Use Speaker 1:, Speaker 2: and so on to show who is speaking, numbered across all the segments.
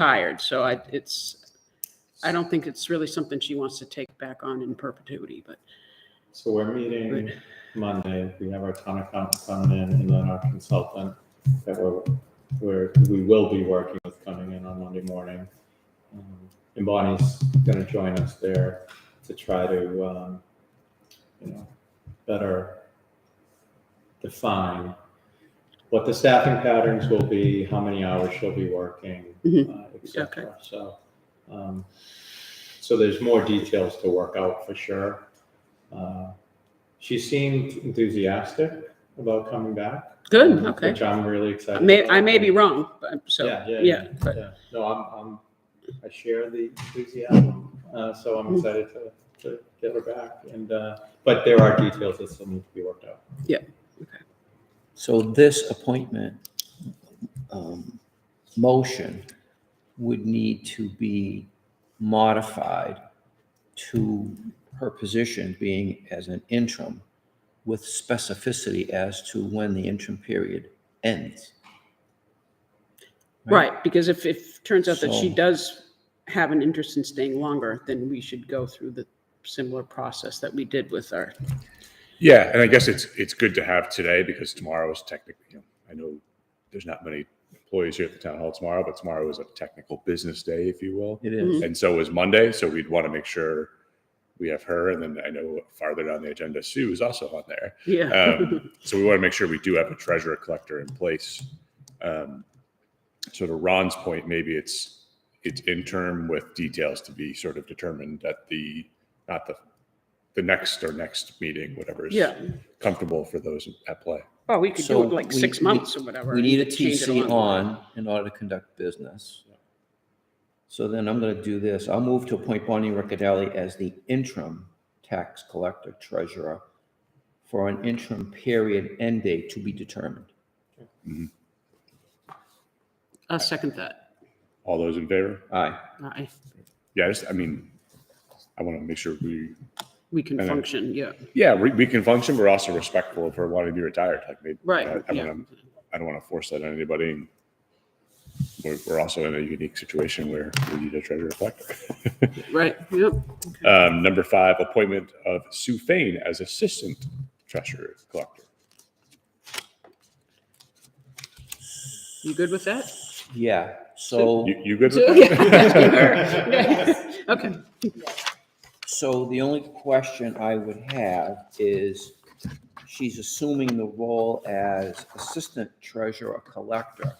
Speaker 1: retired. So I don't think it's really something she wants to take back on in perpetuity, but.
Speaker 2: So we're meeting Monday. We have our town accountant coming in, and then our consultant that we will be working with coming in on Monday morning. And Bonnie's going to join us there to try to, better define what the staffing patterns will be, how many hours she'll be working, et cetera. Okay. So there's more details to work out for sure. She seemed enthusiastic about coming back.
Speaker 1: Good. Okay.
Speaker 2: Which I'm really excited about.
Speaker 1: I may be wrong, but
Speaker 2: No, I share the enthusiasm. So I'm excited to get her back. And but there are details that still need to be worked out.
Speaker 1: Yeah. Okay.
Speaker 3: So this appointment motion would need to be modified to her position being as an interim with specificity as to when the interim period ends.
Speaker 1: Right, because if it turns out that she does have an interest in staying longer, then we should go through the similar process that we did with our.
Speaker 4: Yeah, and I guess it's good to have today because tomorrow is technically, I know there's not many employees here at the town hall tomorrow, but tomorrow is a technical business day, if you will.
Speaker 3: It is.
Speaker 4: And so is Monday, so we'd want to make sure we have her, and then I know farther down the agenda, Sue is also on there.
Speaker 1: Yeah.
Speaker 4: So we want to make sure we do have a treasurer collector in place. So to Ron's point, maybe it's interim with details to be sort of determined at the next meeting, whatever is comfortable for those at play.
Speaker 1: Well, we could do it like 6 months or whatever.
Speaker 3: We need a TC on in order to conduct business. So then I'm going to do this. I'll move to appoint Bonnie Riccadelli as the interim tax collector treasurer for an interim period end date to be determined.
Speaker 4: Mm-hmm.
Speaker 1: I'll second that.
Speaker 4: All those in favor?
Speaker 3: Aye.
Speaker 1: Aye.
Speaker 4: Yeah, I want to make sure
Speaker 1: we can function.
Speaker 4: Yeah, we can function. We're also respectful of her wanting to be retired. Like, maybe,
Speaker 1: right.
Speaker 4: I don't want to force that on anybody. We're also in a unique situation where we need a treasurer collector.
Speaker 1: Right. Yep. Okay.
Speaker 4: Number 5, appointment of Sue Fain as assistant treasurer collector.
Speaker 1: You good with that?
Speaker 3: Yeah. So
Speaker 4: you good with that?
Speaker 1: Okay.
Speaker 3: So the only question I would have is she's assuming the role as assistant treasurer collector.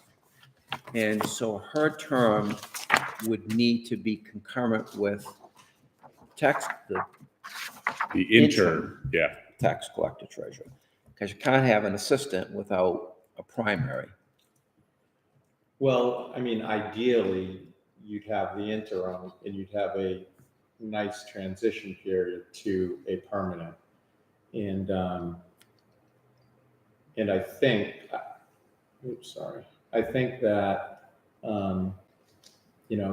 Speaker 3: And so her term would need to be concurrent with
Speaker 4: the interim
Speaker 3: tax collector treasurer, because you can't have an assistant without a primary.
Speaker 2: Well, ideally, you'd have the interim and you'd have a nice transition period to a permanent. And I think, I think that,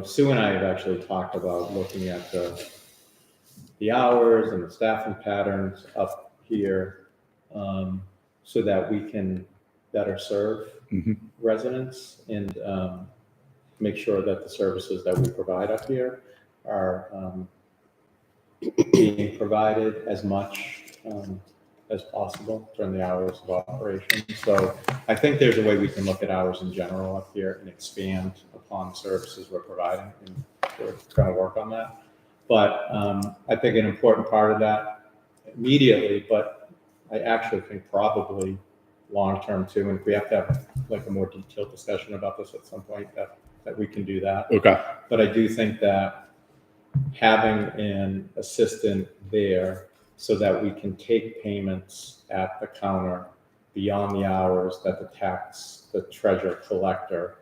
Speaker 2: Sue and I have actually talked about looking at the hours and the staffing patterns up here so that we can better serve residents and make sure that the services that we provide up here are being provided as much as possible during the hours of operation. So I think there's a way we can look at hours in general up here and expand upon the services we're providing, and we're going to work on that. But I think an important part of that immediately, but I actually think probably long-term too, and if we have to have like a more detailed discussion about this at some point, that we can do that.
Speaker 4: Okay.
Speaker 2: But I do think that having an assistant there so that we can take payments at the counter beyond the hours that the treasurer collector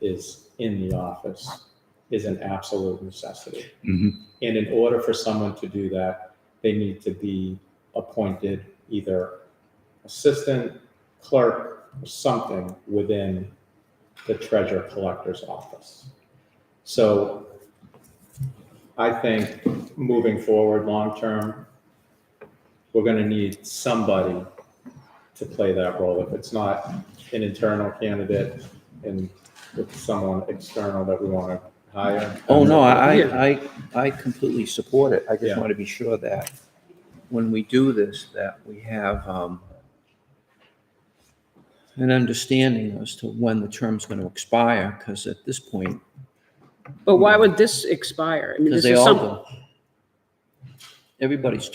Speaker 2: is in the office is an absolute necessity.
Speaker 4: Mm-hmm.
Speaker 2: And in order for someone to do that, they need to be appointed either assistant, clerk, or something within the treasurer collector's office. So I think moving forward long-term, we're going to need somebody to play that role. If it's not an internal candidate, and with someone external that we want to hire.
Speaker 3: Oh, no,
Speaker 1: Yeah.
Speaker 3: I completely support it. I just
Speaker 2: Yeah.
Speaker 3: want to be sure that when we do this, that we have an understanding as to when the term's going to expire, because at this point,
Speaker 1: But why would this expire? I mean,
Speaker 3: because
Speaker 1: this
Speaker 3: they
Speaker 1: is
Speaker 3: all
Speaker 1: some.
Speaker 3: do. Everybody's,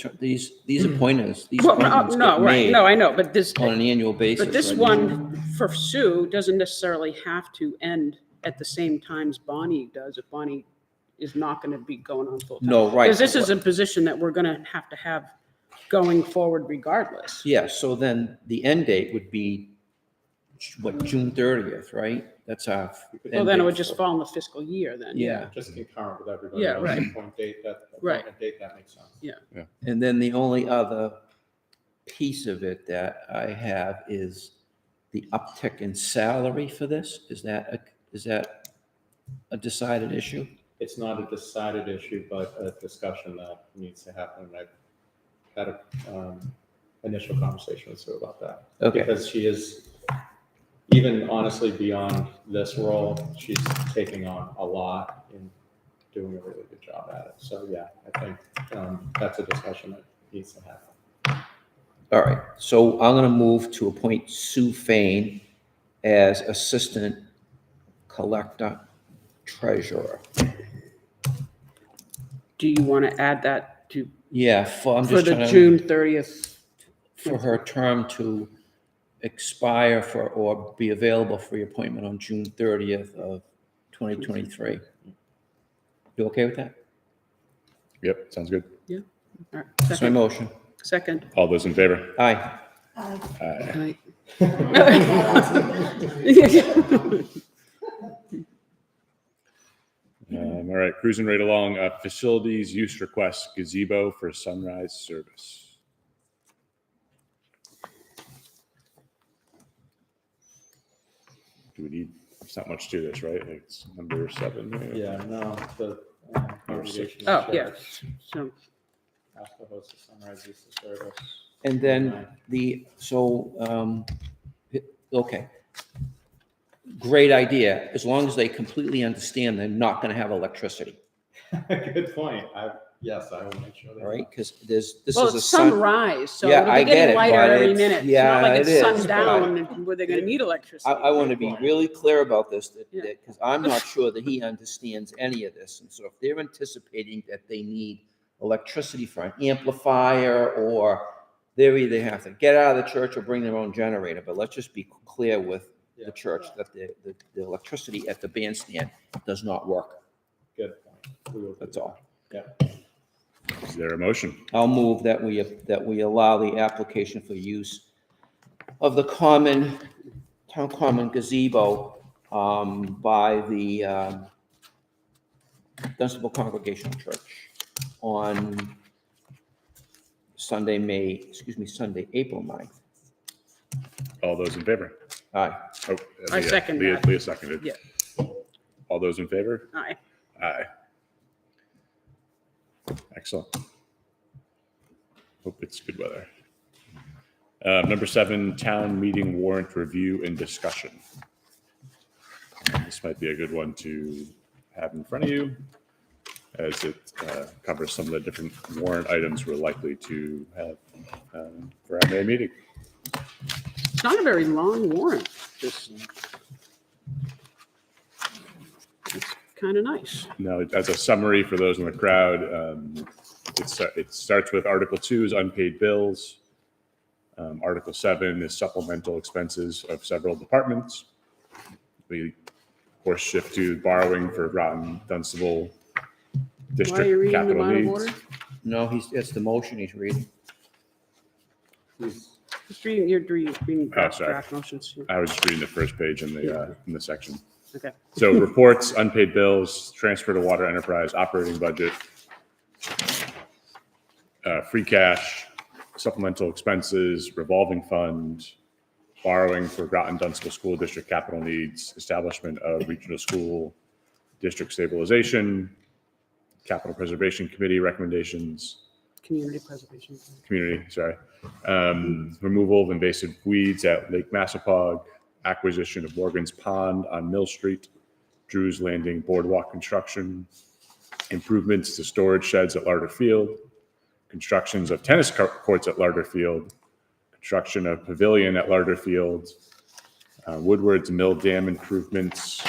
Speaker 3: these appointments
Speaker 1: Well,
Speaker 3: get
Speaker 1: no, right,
Speaker 3: made
Speaker 1: no, I know, but this,
Speaker 3: on an annual basis.
Speaker 1: but this
Speaker 3: right?
Speaker 1: one for Sue doesn't necessarily have to end at the same time as Bonnie does, if Bonnie is not going to be going on full time.
Speaker 3: No, right.
Speaker 1: Because this is a position that we're going to have going forward regardless.
Speaker 3: Yeah, so then the end date would be, what, June 30th, right? That's our.
Speaker 1: Well,
Speaker 3: end
Speaker 1: then it
Speaker 3: date
Speaker 1: would just
Speaker 3: for-
Speaker 1: fall in the fiscal year then.
Speaker 3: Yeah,
Speaker 2: Just concurrent with everybody
Speaker 1: Yeah,
Speaker 2: else.
Speaker 1: right.
Speaker 2: Appointment date,
Speaker 1: Right.
Speaker 2: that makes sense.
Speaker 1: Yeah.
Speaker 3: and then the only other piece of it that I have is the uptick in salary for this. Is that a decided issue?
Speaker 2: It's not a decided issue, but a discussion that needs to happen. I've had a initial conversation with Sue about that.
Speaker 3: Okay.
Speaker 2: Because she is, even honestly beyond this role, she's taking on a lot and doing a really good job at it. So yeah, I think that's a discussion that needs to happen.
Speaker 3: All right, so I'm going to move to appoint Sue Fain as Assistant Collector Treasurer.
Speaker 1: Do you want to add that to,
Speaker 3: Yeah, I'm
Speaker 1: for
Speaker 3: just
Speaker 1: the
Speaker 3: trying
Speaker 1: June 30th?
Speaker 3: for her term to expire or be available for your appointment on June 30th of 2023. You okay with that?
Speaker 4: Yep, sounds good.
Speaker 1: All right,
Speaker 3: That's my
Speaker 1: second,
Speaker 3: motion.
Speaker 1: second.
Speaker 4: All those in favor?
Speaker 3: Aye.
Speaker 4: Aye. All right, cruising right along. Facilities use request gazebo for sunrise service. Do we need? It's not much to this, right? It's number 7.
Speaker 2: Yeah, no, the congregation.
Speaker 1: Oh, yeah, so,
Speaker 2: Ask to host a sunrise use of service.
Speaker 3: And then okay. Great idea, as long as they completely understand they're not going to have electricity,
Speaker 2: Good point. Yes, I will make sure.
Speaker 3: all right? Because this
Speaker 1: well,
Speaker 3: is a
Speaker 1: it's
Speaker 3: sun.
Speaker 1: sunrise, so
Speaker 3: Yeah,
Speaker 1: it'll
Speaker 3: I
Speaker 1: be
Speaker 3: get
Speaker 1: getting
Speaker 3: it,
Speaker 1: lighter
Speaker 3: but
Speaker 1: every
Speaker 3: it's-
Speaker 1: minute. It's
Speaker 3: yeah,
Speaker 1: not like
Speaker 3: it
Speaker 1: it's
Speaker 3: is,
Speaker 1: sundown where they're going to need electricity.
Speaker 3: I want to be really clear about this,
Speaker 1: Yeah.
Speaker 3: because I'm not sure that he understands any of this. And so if they're anticipating that they need electricity for an amplifier, or they either have to get out of the church or bring their own generator, but let's just be clear with the church that the electricity at the bandstand does not work.
Speaker 2: Good point. We will do
Speaker 3: That's
Speaker 2: that.
Speaker 3: all.
Speaker 2: Yeah.
Speaker 4: Is there a motion?
Speaker 3: I'll move that we allow the application for use of the town common gazebo by the Dunstable Congregational Church on Sunday, April 9th.
Speaker 4: All those in favor?
Speaker 3: Aye.
Speaker 4: Oh,
Speaker 1: I second
Speaker 4: Leah,
Speaker 1: that.
Speaker 4: Leah seconded.
Speaker 1: Yeah.
Speaker 4: All those in favor?
Speaker 1: Aye.
Speaker 4: Aye. Excellent. Hope it's good weather. Number 7, town meeting warrant review and discussion. This might be a good one to have in front of you, as it covers some of the different warrant items we're likely to have for our May meeting.
Speaker 1: It's not a very long warrant, this. It's kind of nice.
Speaker 4: Now, as a summary for those in the crowd, it starts with Article 2 is unpaid bills. Article 7 is supplemental expenses of several departments. We, of course, shift to borrowing for Groton, Dunstable
Speaker 1: Why are you
Speaker 4: district
Speaker 1: reading them
Speaker 4: capital
Speaker 1: out of
Speaker 4: needs.
Speaker 1: order?
Speaker 3: No, it's the motion he's reading.
Speaker 1: Just reading, you're reading
Speaker 4: sorry.
Speaker 1: draft motions.
Speaker 4: I was just reading the first page in the section.
Speaker 1: Okay.
Speaker 4: So reports, unpaid bills, transfer to water enterprise, operating budget, free cash, supplemental expenses, revolving fund, borrowing for Groton Dunstable School District capital needs, establishment of regional school district stabilization, capital preservation committee recommendations,
Speaker 1: Community preservation.
Speaker 4: removal of invasive weeds at Lake Massapog, acquisition of Morgan's Pond on Mill Street, Drew's Landing Boardwalk construction, improvements to storage sheds at Larder Field, constructions of tennis courts at Larder Field, construction of pavilion at Larder Field, Woodward's Mill Dam improvements,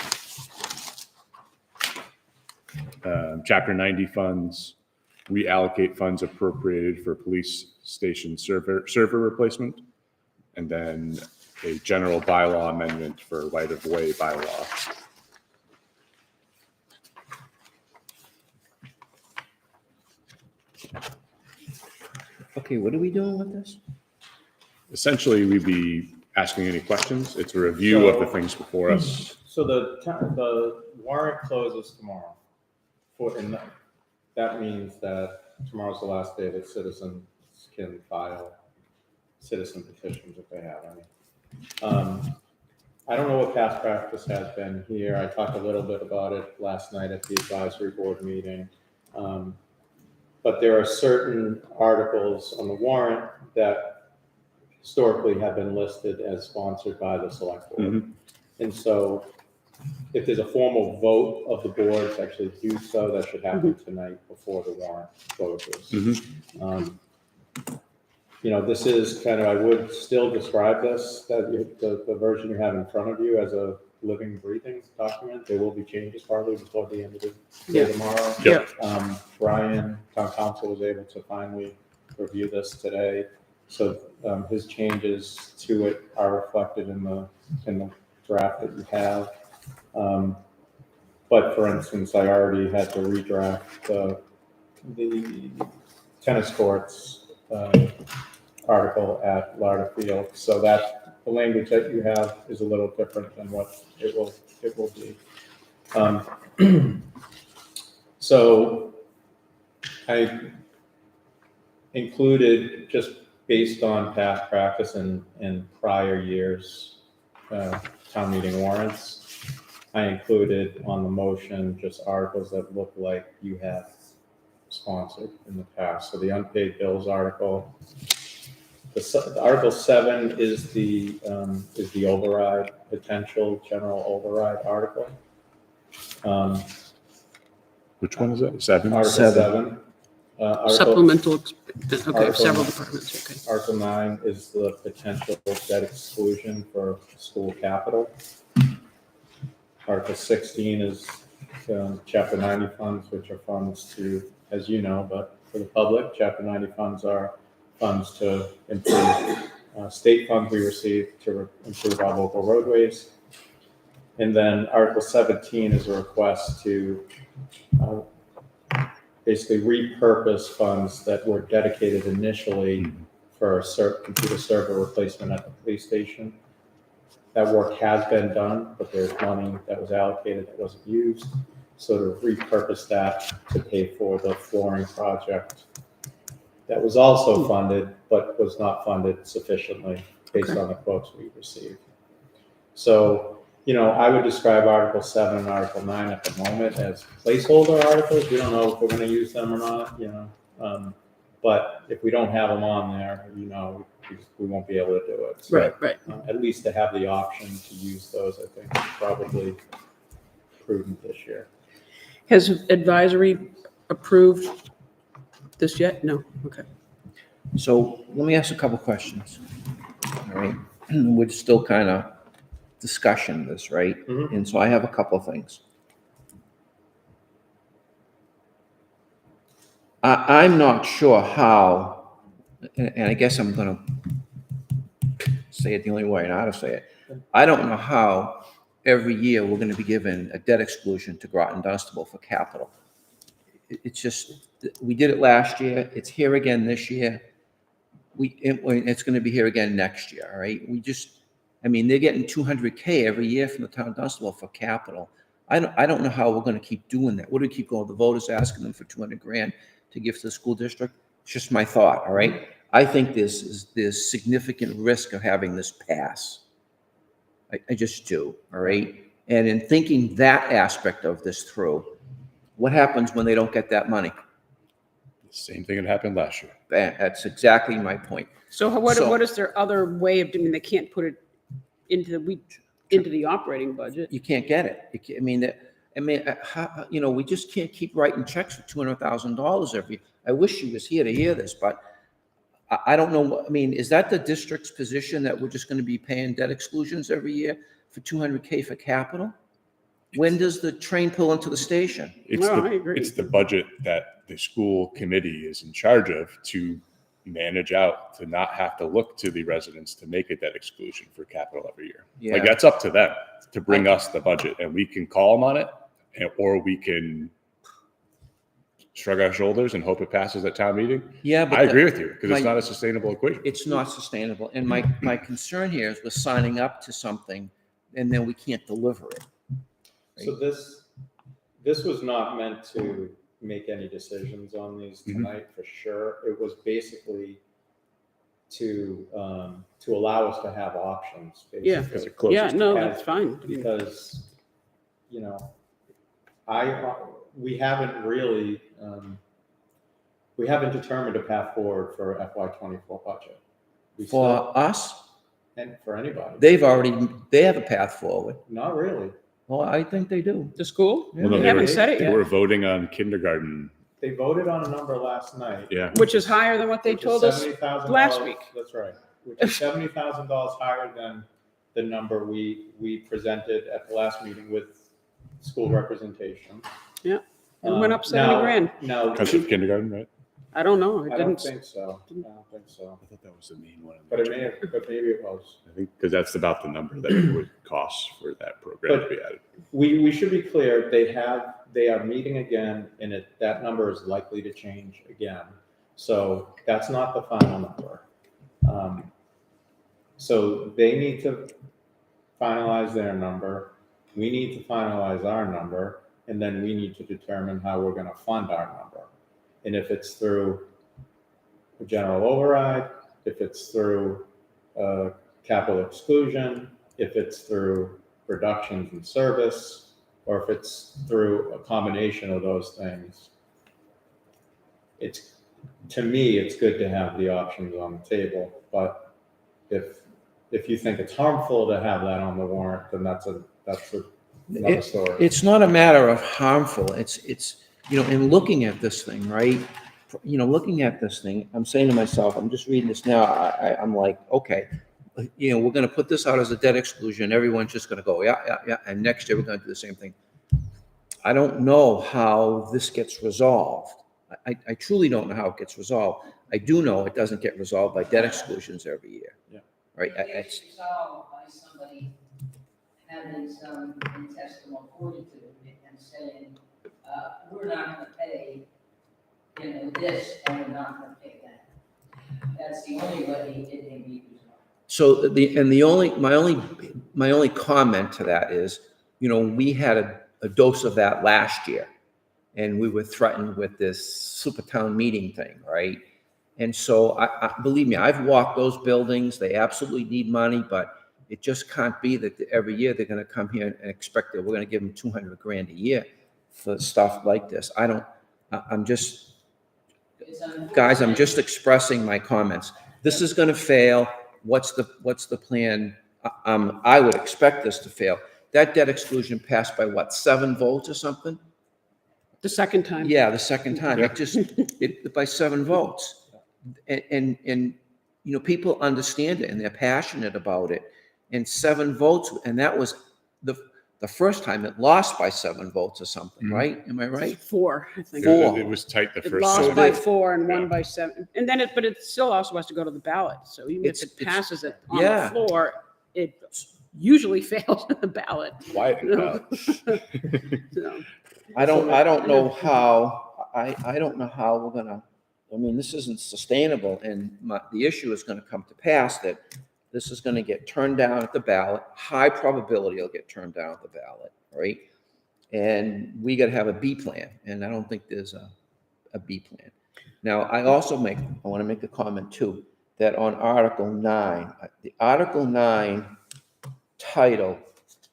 Speaker 4: Chapter 90 funds, reallocate funds appropriated for police station server replacement, and then a general bylaw amendment for right-of-way bylaw.
Speaker 3: Okay, what are we doing with this?
Speaker 4: Essentially, we'd be asking any questions. It's a review of the things before us.
Speaker 2: So the warrant closes tomorrow. And that means that tomorrow's the last day that citizens can file citizen petitions if they have any. I don't know what past practice has been here. I talked a little bit about it last night at the advisory board meeting. But there are certain articles on the warrant that historically have been listed as sponsored by the select board.
Speaker 4: Mhm.
Speaker 2: And so if there's a formal vote of the board to actually do so, that should happen tonight before the warrant closes.
Speaker 4: Mhm.
Speaker 2: This is kind of, I would still describe this, that the version you have in front of you as a living, breathing document. There will be changes probably before the end of the day tomorrow.
Speaker 1: Yeah.
Speaker 2: Brian, town council, was able to finally review this today. So his changes to it are reflected in the draft that you have. But for instance, I already had to redraft the tennis courts article at Larder Field, so that the language that you have is a little different than what it will be. So I included, just based on past practice in prior years, town meeting warrants, I included on the motion just articles that look like you have sponsored in the past. So the unpaid bills article, the Article 7 is the override, potential general override article.
Speaker 4: Which one is it? 7?
Speaker 2: Article 7.
Speaker 1: Supplemental, okay,
Speaker 2: Article-
Speaker 1: several departments, okay.
Speaker 2: Article 9 is the potential debt exclusion for school capital. Article 16 is Chapter 90 funds, which are funds to, as you know, but for the public, Chapter 90 funds are funds to improve state funds we receive to improve our local roadways. And then Article 17 is a request to basically repurpose funds that were dedicated initially for a computer server replacement at the police station. That work has been done, but there's money that was allocated that wasn't used. So to repurpose that to pay for the flooring project that was also funded, but was not funded sufficiently based on the quotes we received. So, I would describe Article 7 and Article 9 at the moment as placeholder articles. We don't know if we're going to use them or not, but if we don't have them on there, we won't be able to do it. So,
Speaker 1: Right.
Speaker 2: at least to have the option to use those, I think is probably prudent this year.
Speaker 1: Has advisory approved this yet? No, okay.
Speaker 3: So let me ask a couple questions. All right, we're still kind of discussion this, right?
Speaker 2: Mhm.
Speaker 3: And so I have a couple of things. I'm not sure how, and I guess I'm going to say it the only way I know how to say it. I don't know how every year we're going to be given a debt exclusion to Groton Dunstable for capital. It's just, we did it last year. It's here again this year. It's going to be here again next year, all right? They're getting $200K every year from the town of Dunstable for capital. I don't know how we're going to keep doing that. What do we keep going? The voters asking them for $200,000 to give to the school district? It's just my thought, all right? I think there's significant risk of having this pass. I just do, all right? And in thinking that aspect of this through, what happens when they don't get that money?
Speaker 4: Same thing that happened last year.
Speaker 3: That's exactly my point.
Speaker 1: So what is their other way of doing, they can't put it into into the operating budget.
Speaker 3: You can't get it. We just can't keep writing checks for $200,000 every. I wish she was here to hear this, but I don't know. Is that the district's position that we're just going to be paying debt exclusions every year for $200K for capital? When does the train pull into the station?
Speaker 1: I agree.
Speaker 4: It's the budget that the school committee is in charge of to manage out, to not have to look to the residents to make a debt exclusion for capital every year.
Speaker 3: Yeah.
Speaker 4: Like, that's up to them to bring us the budget, and we can call them on it, or we can shrug our shoulders and hope it passes at town meeting.
Speaker 3: Yeah, but
Speaker 4: I agree with you, because it's
Speaker 3: my-
Speaker 4: not a sustainable equation.
Speaker 3: It's not sustainable. And my concern here is we're signing up to something and then we can't deliver it.
Speaker 2: So this was not meant to make any decisions on these tonight, for sure. It was basically to allow us to have options, basically.
Speaker 1: Yeah.
Speaker 4: Because it closes.
Speaker 1: Yeah, no,
Speaker 2: As-
Speaker 1: that's fine.
Speaker 2: Because, we haven't really, we haven't determined a path forward for FY24 budget. We still-
Speaker 3: For us,
Speaker 2: And for anybody.
Speaker 3: they have a path forward.
Speaker 2: Not really.
Speaker 3: Well, I think they do.
Speaker 1: The school?
Speaker 4: Well, no,
Speaker 1: We
Speaker 4: they
Speaker 1: haven't
Speaker 4: were-
Speaker 1: said it
Speaker 4: They
Speaker 1: yet,
Speaker 4: were voting on kindergarten.
Speaker 2: They voted on a number last night.
Speaker 4: Yeah.
Speaker 1: which is higher than what they
Speaker 2: which is
Speaker 1: told us.
Speaker 2: $70,000
Speaker 1: last week.
Speaker 2: That's right. Which is $70,000 higher than the number we presented at the last meeting with school representation.
Speaker 1: Yeah, it went up 70 grand.
Speaker 2: No,
Speaker 4: Because of kindergarten, right?
Speaker 1: I don't know. It
Speaker 2: I don't
Speaker 1: didn't.
Speaker 2: think so. I don't think so.
Speaker 4: I thought that was the main one.
Speaker 2: But maybe it was.
Speaker 4: I think, because that's about the number that it would cost for that program to be added.
Speaker 2: We should be clear, they are meeting again, and that number is likely to change again. So that's not the final number. So they need to finalize their number, we need to finalize our number, and then we need to determine how we're gonna fund our number. And if it's through a general override, if it's through capital exclusion, if it's through reductions in service, or if it's through a combination of those things. To me, it's good to have the options on the table, but if you think it's harmful to have that on the warrant, then that's another story.
Speaker 3: It's not a matter of harmful. It's in looking at this thing, right? Looking at this thing, I'm saying to myself, I'm just reading this now. I'm like, okay, we're going to put this out as a debt exclusion. Everyone's just going to go, yeah. And next year we're going to do the same thing. I don't know how this gets resolved. I truly don't know how it gets resolved. I do know it doesn't get resolved by debt exclusions every year.
Speaker 2: Yeah.
Speaker 3: Right?
Speaker 5: It gets resolved by somebody having some intestinal fortitude and saying, we're not gonna pay, this, and we're not gonna pay that. That's the only way it can be resolved.
Speaker 3: So my only comment to that is, we had a dose of that last year, and we were threatened with this super town meeting thing, right? And so, I believe me, I've walked those buildings. They absolutely need money, but it just can't be that every year they're going to come here and expect that we're going to give them $200 grand a year for stuff like this. I'm just expressing my comments. This is going to fail. What's the plan? I would expect this to fail. That debt exclusion passed by what, 7 votes or something?
Speaker 1: The second time.
Speaker 3: Yeah, the second time.
Speaker 4: Yeah.
Speaker 3: It by 7 votes. And people understand it and they're passionate about it. And 7 votes, and that was the first time it lost by 7 votes or something, right? Am I right?
Speaker 1: 4, I think.
Speaker 3: Four.
Speaker 4: It was tight the
Speaker 1: It
Speaker 4: first.
Speaker 1: lost
Speaker 4: time.
Speaker 1: by 4 and
Speaker 4: Yeah.
Speaker 1: won by 7. And then but it still also has to go to the ballot. So even if it passes it on
Speaker 3: yeah.
Speaker 1: the floor, it usually fails on the ballot.
Speaker 4: Quiet and loud.
Speaker 1: So,
Speaker 3: I don't know how, I don't know how we're gonna, this isn't sustainable, and the issue is gonna come to pass that this is gonna get turned down at the ballot, high probability it'll get turned down at the ballot, right? And we gotta have a B plan, and I don't think there's a B plan. Now, I wanna make a comment too, that on Article 9, the Article 9 title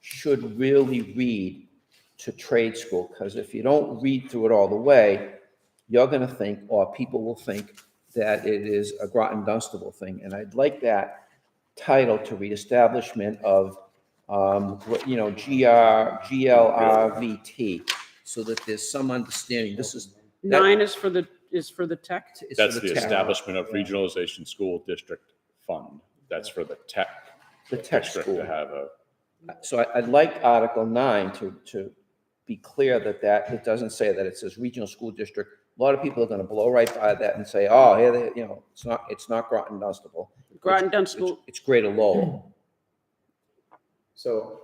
Speaker 3: should really read to trade school, because if you don't read through it all the way, you're going to think, or people will think, that it is a Groton Dunstable thing. And I'd like that title to read establishment of GLRVT, so that there's some understanding. This is,
Speaker 1: 9 is for the tech.
Speaker 3: it's for
Speaker 4: That's the
Speaker 3: tech.
Speaker 4: establishment of regionalization school district fund. That's for the tech
Speaker 3: The tech
Speaker 4: district
Speaker 3: school.
Speaker 4: to have a,
Speaker 3: So I'd like Article 9 to be clear that it doesn't say that, it says regional school district. A lot of people are gonna blow right by that and say, oh, here they, it's not Groton Dunstable.
Speaker 1: Groton Dunstable.
Speaker 3: It's Greater Lowell.
Speaker 2: So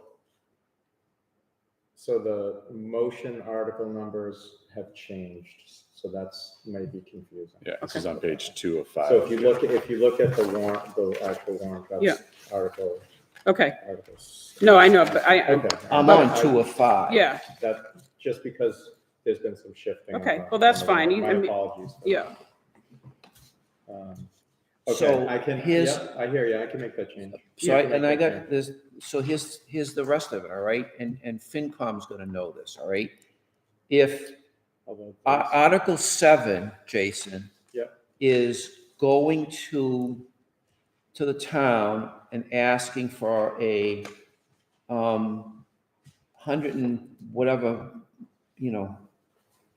Speaker 2: the motion article numbers have changed, so that's maybe confusing.
Speaker 4: yeah, this is on page 2 of 5.
Speaker 2: So if you look at the warrant, the actual warrant,
Speaker 1: Yeah.
Speaker 2: that's article.
Speaker 1: Okay.
Speaker 2: Articles.
Speaker 1: No, I know, but
Speaker 2: Okay.
Speaker 3: I'm on 2 of 5.
Speaker 1: yeah,
Speaker 2: That, just because there's been some shifting.
Speaker 1: Okay,
Speaker 2: on the-
Speaker 1: well, that's
Speaker 2: on the warrant.
Speaker 1: fine.
Speaker 2: My
Speaker 1: I mean,
Speaker 2: apologies. for
Speaker 1: yeah.
Speaker 2: that.
Speaker 3: So
Speaker 2: Okay, I can,
Speaker 3: here's-
Speaker 2: yeah, I hear you, I can make that change.
Speaker 3: So
Speaker 2: I can
Speaker 3: I
Speaker 2: make that
Speaker 3: got this, so here's the rest of it, all right? And FinCom's gonna know this, all right? If
Speaker 2: change. How about this?
Speaker 3: Article 7, Jason,
Speaker 2: Yep.
Speaker 3: is going to the town and asking for a 100 and whatever,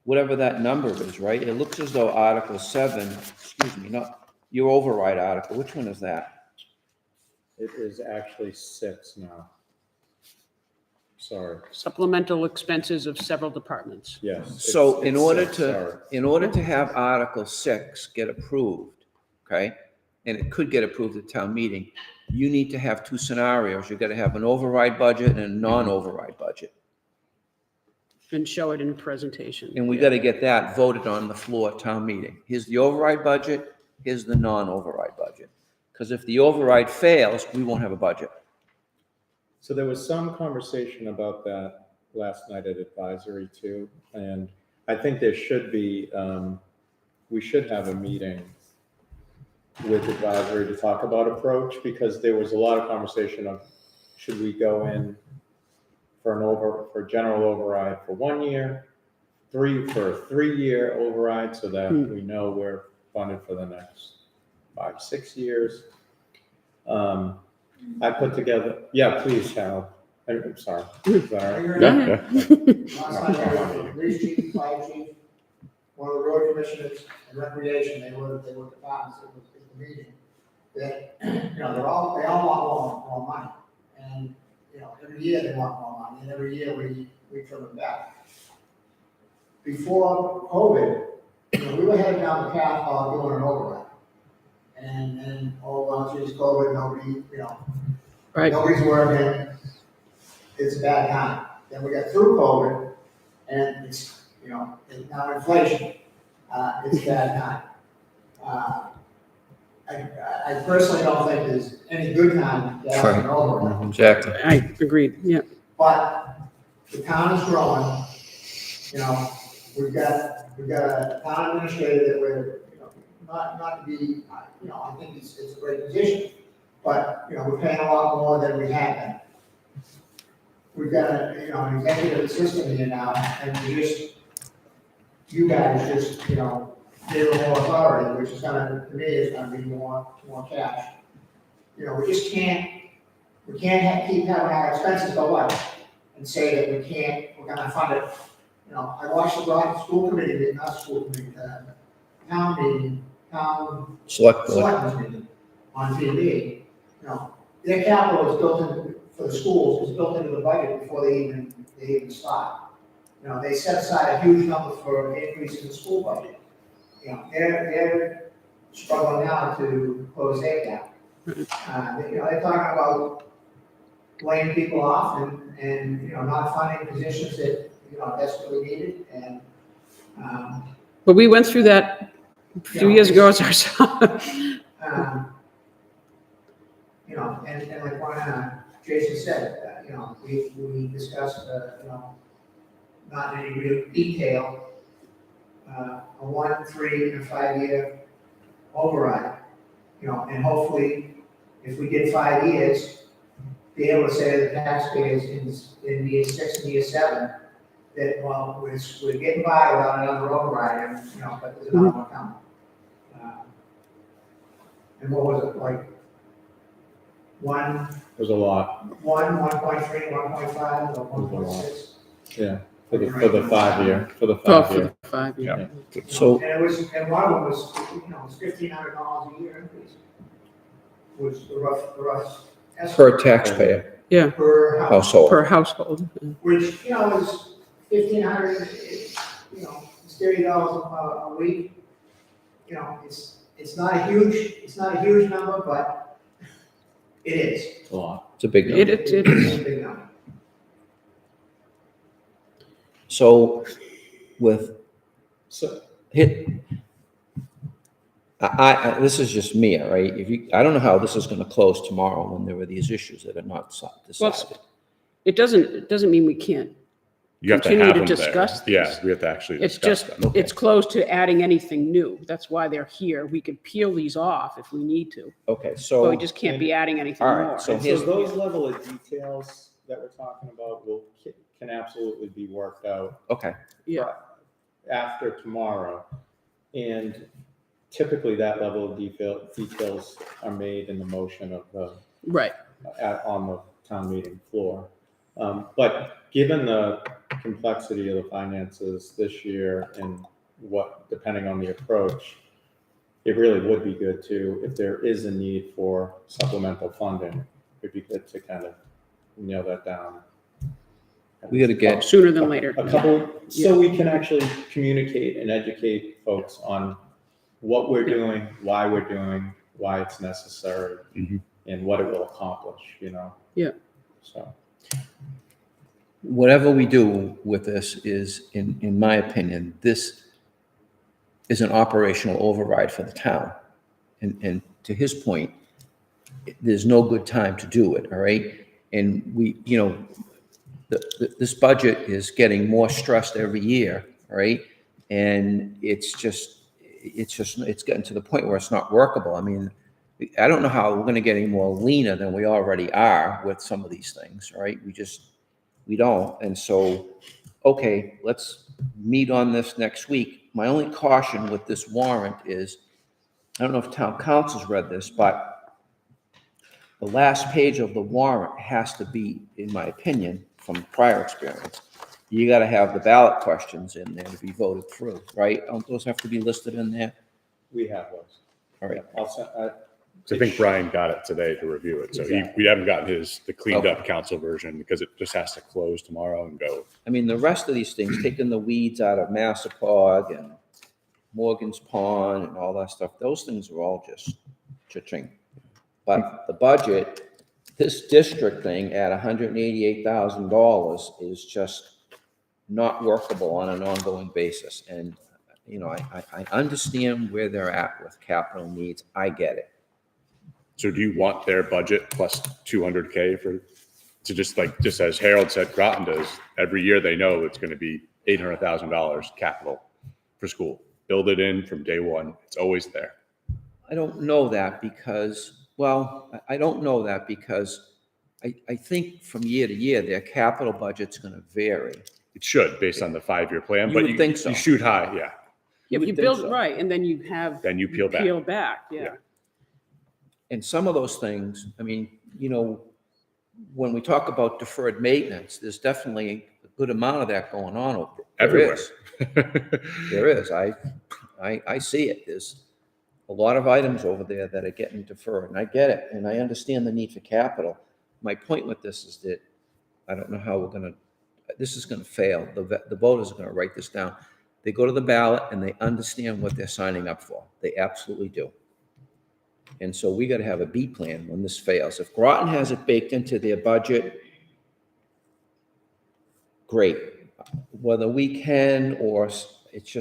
Speaker 3: whatever that number is, right? It looks as though Article 7, excuse me, not your override article, which one is that?
Speaker 2: It is actually 6 now. Sorry,
Speaker 1: Supplemental expenses of several departments.
Speaker 2: yes.
Speaker 3: So
Speaker 2: it's
Speaker 3: in order
Speaker 2: 6,
Speaker 3: to,
Speaker 2: sorry.
Speaker 3: have Article 6 get approved, okay? And it could get approved at town meeting, you need to have 2 scenarios. You've got to have an override budget and a non-override budget.
Speaker 1: And show it in presentation.
Speaker 3: And we got to get that voted on the floor at town meeting. Here's the override budget, here's the non-override budget. Because if the override fails, we won't have a budget.
Speaker 2: So there was some conversation about that last night at advisory too, and I think there should be, we should have a meeting with advisory to talk about approach, because there was a lot of conversation of, should we go in for general override for 1 year, for a 3-year override, so that we know we're funded for the next 5-6 years. I put together, yeah, please, Hal. I'm sorry. Is that all right?
Speaker 4: Yeah, yeah.
Speaker 6: Last night, I was police chief, fire chief, one of the road commissioners, and recreation, they were departments, it was at the meeting. That, they all want more money, and, every year they want more money, and every year we trim them back. Before COVID, we were headed down the path of doing an override. And, well, geez, COVID, nobody,
Speaker 1: Right.
Speaker 6: nobody's working, it's a bad time. Then we got through COVID, and it's, now inflation, it's a bad time. I personally don't think there's any good time to have an override.
Speaker 3: Exactly.
Speaker 1: I agreed, yeah.
Speaker 6: But the town is growing, we've got a town administrator that we're, not to be, I think it's a great position, but, we're paying a lot more than we have been. We've got an executive assistant here now, and you guys just, give them more authority, which is to me, is gonna be more cash. We just can't, keep having our expenses go up and say that we're gonna fund it. I watched the town meeting, selectmen's meeting on TV. Their capital is built in, for the schools, is built into the budget before they even start. They set aside a huge number for an increase in the school budget. They're struggling now to close their gap. They're talking about laying people off and not funding positions that, desperately needed, and,
Speaker 1: But we went through that a few years ago as ourselves.
Speaker 6: and like one, Jason said, we discussed, not in any real detail, a 1, 3, and 5-year override, and hopefully, if we get 5 years, be able to say to the taxpayers in year 6 and year 7, that, well, we're getting by without another override, and, but there's another one coming. And what was it, like, one
Speaker 2: There's a lot,
Speaker 6: 1.3, 1.5, or 1.6.
Speaker 2: yeah, for the 5 year, for the
Speaker 1: Well,
Speaker 2: 5
Speaker 1: for
Speaker 2: year.
Speaker 1: the 5 year.
Speaker 2: Yeah.
Speaker 3: So,
Speaker 6: And it was, and one of them was, it's $1,500 a year increase. Was the rough
Speaker 3: per
Speaker 6: estimate
Speaker 3: taxpayer
Speaker 1: Yeah,
Speaker 6: per house.
Speaker 3: household.
Speaker 1: per household.
Speaker 6: Which, is $1,500, it's $30 a week. It's not a huge number, but it is.
Speaker 2: It's a lot.
Speaker 3: It's a big number.
Speaker 1: It is.
Speaker 6: It's a big number.
Speaker 3: So with
Speaker 2: So,
Speaker 3: hit, this is just me, all right? I don't know how this is gonna close tomorrow when there are these issues that are not decided.
Speaker 1: It doesn't mean we can't.
Speaker 4: You have to
Speaker 1: Continue
Speaker 4: have
Speaker 1: to
Speaker 4: them there.
Speaker 1: discuss
Speaker 4: Yeah,
Speaker 1: these.
Speaker 4: we have to actually
Speaker 1: It's
Speaker 4: discuss
Speaker 1: just,
Speaker 4: them.
Speaker 1: it's closed to adding anything new. That's why they're here. We could peel these off if we need to,
Speaker 3: Okay,
Speaker 1: but
Speaker 3: so,
Speaker 1: we just can't be adding anything
Speaker 3: all right,
Speaker 1: more.
Speaker 3: so
Speaker 2: and
Speaker 3: here's-
Speaker 2: so those level of details that we're talking about can absolutely be worked out
Speaker 3: okay,
Speaker 1: Yeah,
Speaker 2: after tomorrow. And typically that level of details are made in the motion of the,
Speaker 1: right.
Speaker 2: on the town meeting floor. But given the complexity of the finances this year and depending on the approach, it really would be good to, if there is a need for supplemental funding, it'd be good to kind of nail that down.
Speaker 3: we gotta get,
Speaker 1: Sooner than later.
Speaker 2: A couple, so we can actually communicate and educate folks on what we're doing, why we're doing, why it's necessary,
Speaker 4: Mhm.
Speaker 2: and what it will accomplish,
Speaker 1: Yeah.
Speaker 2: So,
Speaker 3: whatever we do with this is, in my opinion, this is an operational override for the town. And to his point, there's no good time to do it, all right? And we, this budget is getting more stressed every year, all right? And it's getting to the point where it's not workable. I mean, I don't know how we're gonna get any more leaner than we already are with some of these things, all right? We don't. And so, okay, let's meet on this next week. My only caution with this warrant is, I don't know if town council's read this, but the last page of the warrant has to be, in my opinion, from prior experience, you gotta have the ballot questions in there to be voted through, right? Don't those have to be listed in there?
Speaker 2: we have those.
Speaker 3: All right.
Speaker 2: I'll send,
Speaker 4: So I think Brian got it today to review it. So we haven't gotten the cleaned up council version because it just has to close tomorrow and go.
Speaker 3: I mean, the rest of these things, taking the weeds out of Massapog and Morgan's Pond and all that stuff, those things are all just cha-ching. But the budget, this district thing at $188,000 is just not workable on an ongoing basis. And, I understand where they're at with capital needs. I get it.
Speaker 4: So do you want their budget plus 200K to just as Harold said, Groton does, every year they know it's going to be $800,000 capital for school. Build it in from day one. It's always there.
Speaker 3: I don't know that because, I don't know that because I think from year to year, their capital budget's going to vary.
Speaker 4: It should, based on the 5-year plan,
Speaker 3: You
Speaker 4: but
Speaker 3: would think so.
Speaker 4: you shoot high, yeah.
Speaker 1: If
Speaker 3: would
Speaker 1: you
Speaker 3: think
Speaker 1: build,
Speaker 3: so.
Speaker 1: right, and then you have.
Speaker 4: Then you peel back.
Speaker 1: Peel back, yeah.
Speaker 4: Yeah.
Speaker 3: And some of those things, I mean, when we talk about deferred maintenance, there's definitely a good amount of that going on over there.
Speaker 4: Everywhere.
Speaker 3: There is. I see it. There's a lot of items over there that are getting deferred, and I get it, and I understand the need for capital. My point with this is that I don't know how this is gonna fail. The voters are gonna write this down. They go to the ballot and they understand what they're signing up for. They absolutely do. And so we gotta have a B plan when this fails. If Groton has it baked into their budget, great. Whether we can, or it's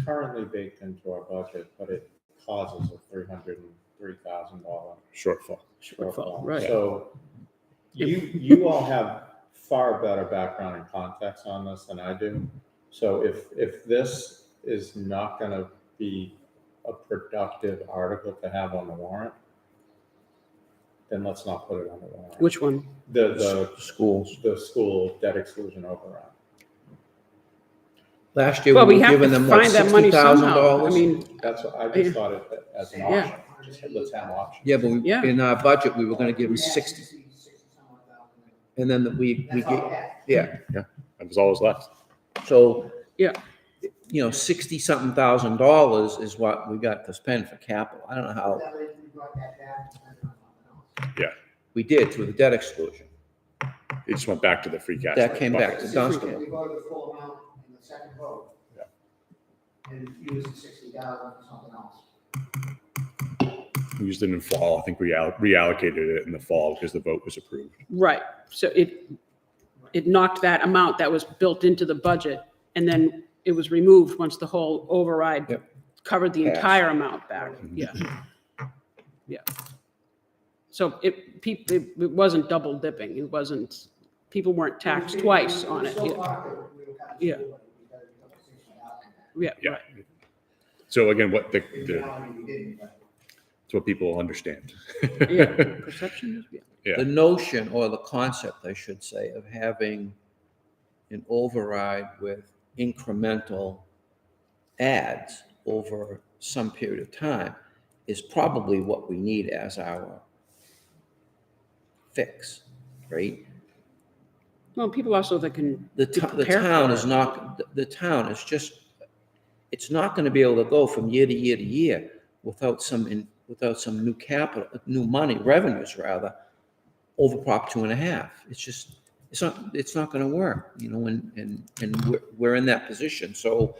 Speaker 2: currently baked into our budget, but it causes a $303,000
Speaker 4: Shortfall.
Speaker 1: Shortfall, right.
Speaker 2: So you all have far better background and context on this than I do. So if this is not going to be a productive article to have on the warrant, then let's not put it on the warrant.
Speaker 1: Which one?
Speaker 2: The
Speaker 3: schools.
Speaker 2: the school debt exclusion override.
Speaker 3: Last year,
Speaker 1: Well,
Speaker 3: we
Speaker 1: we
Speaker 3: were
Speaker 1: have
Speaker 3: giving
Speaker 1: to
Speaker 3: them, what,
Speaker 1: find that money somehow. I
Speaker 3: $60,000?
Speaker 1: mean,
Speaker 2: That's what I just thought it as an
Speaker 1: Yeah.
Speaker 2: option. Just let's have options.
Speaker 3: Yeah, but
Speaker 1: Yeah.
Speaker 3: in our budget, we were gonna give them 60. And then we
Speaker 6: That's all
Speaker 3: get,
Speaker 6: we had.
Speaker 3: yeah,
Speaker 4: That was all that was left.
Speaker 3: so.
Speaker 1: Yeah.
Speaker 3: You know, $60-something thousand is what we got to spend for capital. I don't know how,
Speaker 6: That way we brought that back and spent it on something else.
Speaker 3: we did through the debt exclusion.
Speaker 4: It just went back to the free cash.
Speaker 3: That
Speaker 4: flow
Speaker 3: came back
Speaker 4: bucket.
Speaker 3: to Dunstable.
Speaker 6: We voted the full amount in the second vote.
Speaker 4: Yeah.
Speaker 6: And used the 60,000 for something else.
Speaker 4: We used it in fall. I think we reallocated it in the fall because the vote was approved.
Speaker 1: Right, so it knocked that amount that was built into the budget, and then it was removed once the whole override
Speaker 3: Yep.
Speaker 1: covered the
Speaker 3: Passed.
Speaker 1: entire amount back, yeah. Yeah. So it wasn't double dipping, it wasn't, people weren't taxed twice on it,
Speaker 6: So
Speaker 1: yeah,
Speaker 6: far, we were kind of
Speaker 1: Yeah.
Speaker 6: screwed, because we got the 60,000.
Speaker 1: yeah,
Speaker 4: Yeah.
Speaker 1: right.
Speaker 4: So again, what
Speaker 6: In reality, we didn't, but
Speaker 4: it's what people understand.
Speaker 1: Yeah, perception is, yeah.
Speaker 3: The notion, or the concept, I should say, of having an override with incremental adds over some period of time is probably what we need as our fix, right?
Speaker 1: Well, people also that can
Speaker 3: The
Speaker 1: prepare
Speaker 3: town
Speaker 1: for
Speaker 3: is
Speaker 1: it.
Speaker 3: not, the town is just, it's not gonna be able to go from year to year to year without some new capital, new money, revenues rather, over Prop 2.5. It's just, it's not gonna work, you know, and we're in that position. So,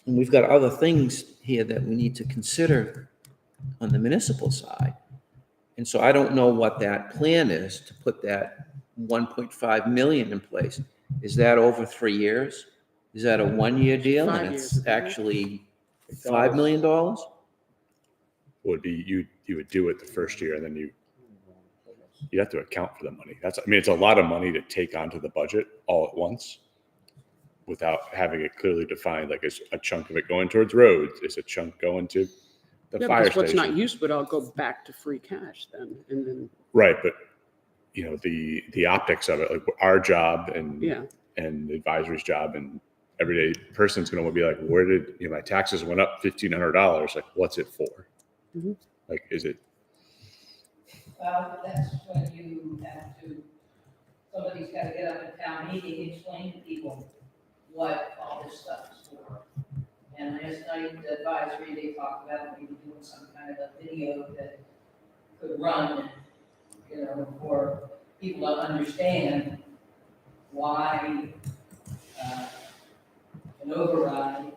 Speaker 3: and we've got other things here that we need to consider on the municipal side. And so I don't know what that plan is to put that 1.5 million in place. Is that over 3 years? Is that a 1-year deal?
Speaker 1: 5
Speaker 3: And
Speaker 1: years,
Speaker 3: it's
Speaker 1: isn't it?
Speaker 3: actually $5 million?
Speaker 4: Would be you would do it the first year and then you have to account for the money. I mean, it's a lot of money to take onto the budget all at once without having it clearly defined. Like, is a chunk of it going towards roads? Is a chunk going to the
Speaker 1: Yeah,
Speaker 4: fire
Speaker 1: because what's
Speaker 4: station?
Speaker 1: not used would all go back to free cash then, and then,
Speaker 4: Right, but you know the optics of it, like our job and
Speaker 1: yeah.
Speaker 4: and the advisory's job and everyday person's going to be like, where did my taxes went up $1,500? Like, what's it for?
Speaker 1: Mhm.
Speaker 4: Like, is it?
Speaker 5: Well, that's when you have to, somebody's got to get up at town meeting and explain to people what all this stuff is for. And last night, the advisory, they talked about maybe doing some kind of a video that could run, you know, for people to understand why an override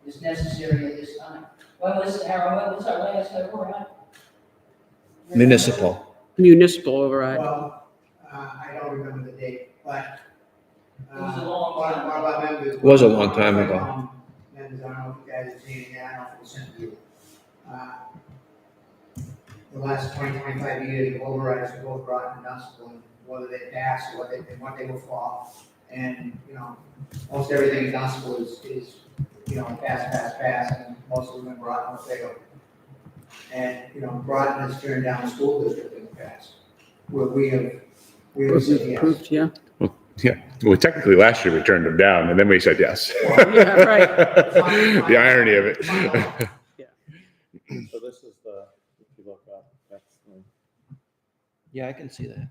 Speaker 5: is necessary at this time. When was our last override?
Speaker 3: Municipal.
Speaker 1: Municipal override.
Speaker 6: well, I don't remember the date, but.
Speaker 5: It was a long
Speaker 6: one
Speaker 5: time
Speaker 6: of our members.
Speaker 3: Was a long time ago.
Speaker 6: Members, I don't know if you guys have seen it, I don't know if it was sent to you. The last 25 years, the overrides have both brought in Dunstable, and whether they passed or what they were for. And, you know, most everything in Dunstable is, you know, pass, and most of them have brought no fail. And, you know, Groton has turned down the school district in the past, where we have said yes.
Speaker 1: Approved, yeah.
Speaker 4: Yeah. Well, technically, last year we turned them down, and then we said yes.
Speaker 1: Yeah, right.
Speaker 4: The irony of it.
Speaker 2: So this is if you look up, that's
Speaker 3: Yeah, I can see that.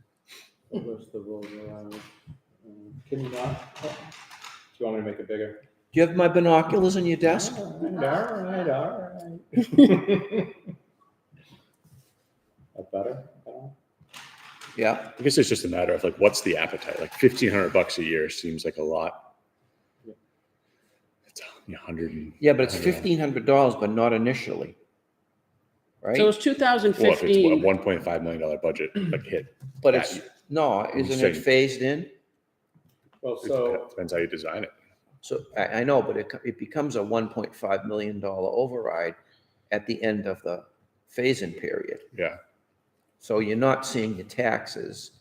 Speaker 2: where's the road around. Can you not? Do you want me to make it bigger?
Speaker 3: Do you have my binoculars on your desk?
Speaker 2: All right. That better?
Speaker 3: Yeah.
Speaker 4: I guess it's just a matter of like, what's the appetite? Like $1,500 a year seems like a lot. It's 100.
Speaker 3: Yeah, but it's $1,500, but not initially. Right?
Speaker 1: So it was
Speaker 4: Well, if it's a
Speaker 1: 2015.
Speaker 4: $1.5 million budget, like hit.
Speaker 3: But it's, no, isn't it phased in?
Speaker 2: Well,
Speaker 4: It
Speaker 2: so,
Speaker 4: depends how you design it.
Speaker 3: So I know, but it becomes a $1.5 million override at the end of the phase-in period.
Speaker 4: Yeah.
Speaker 3: So you're not seeing your taxes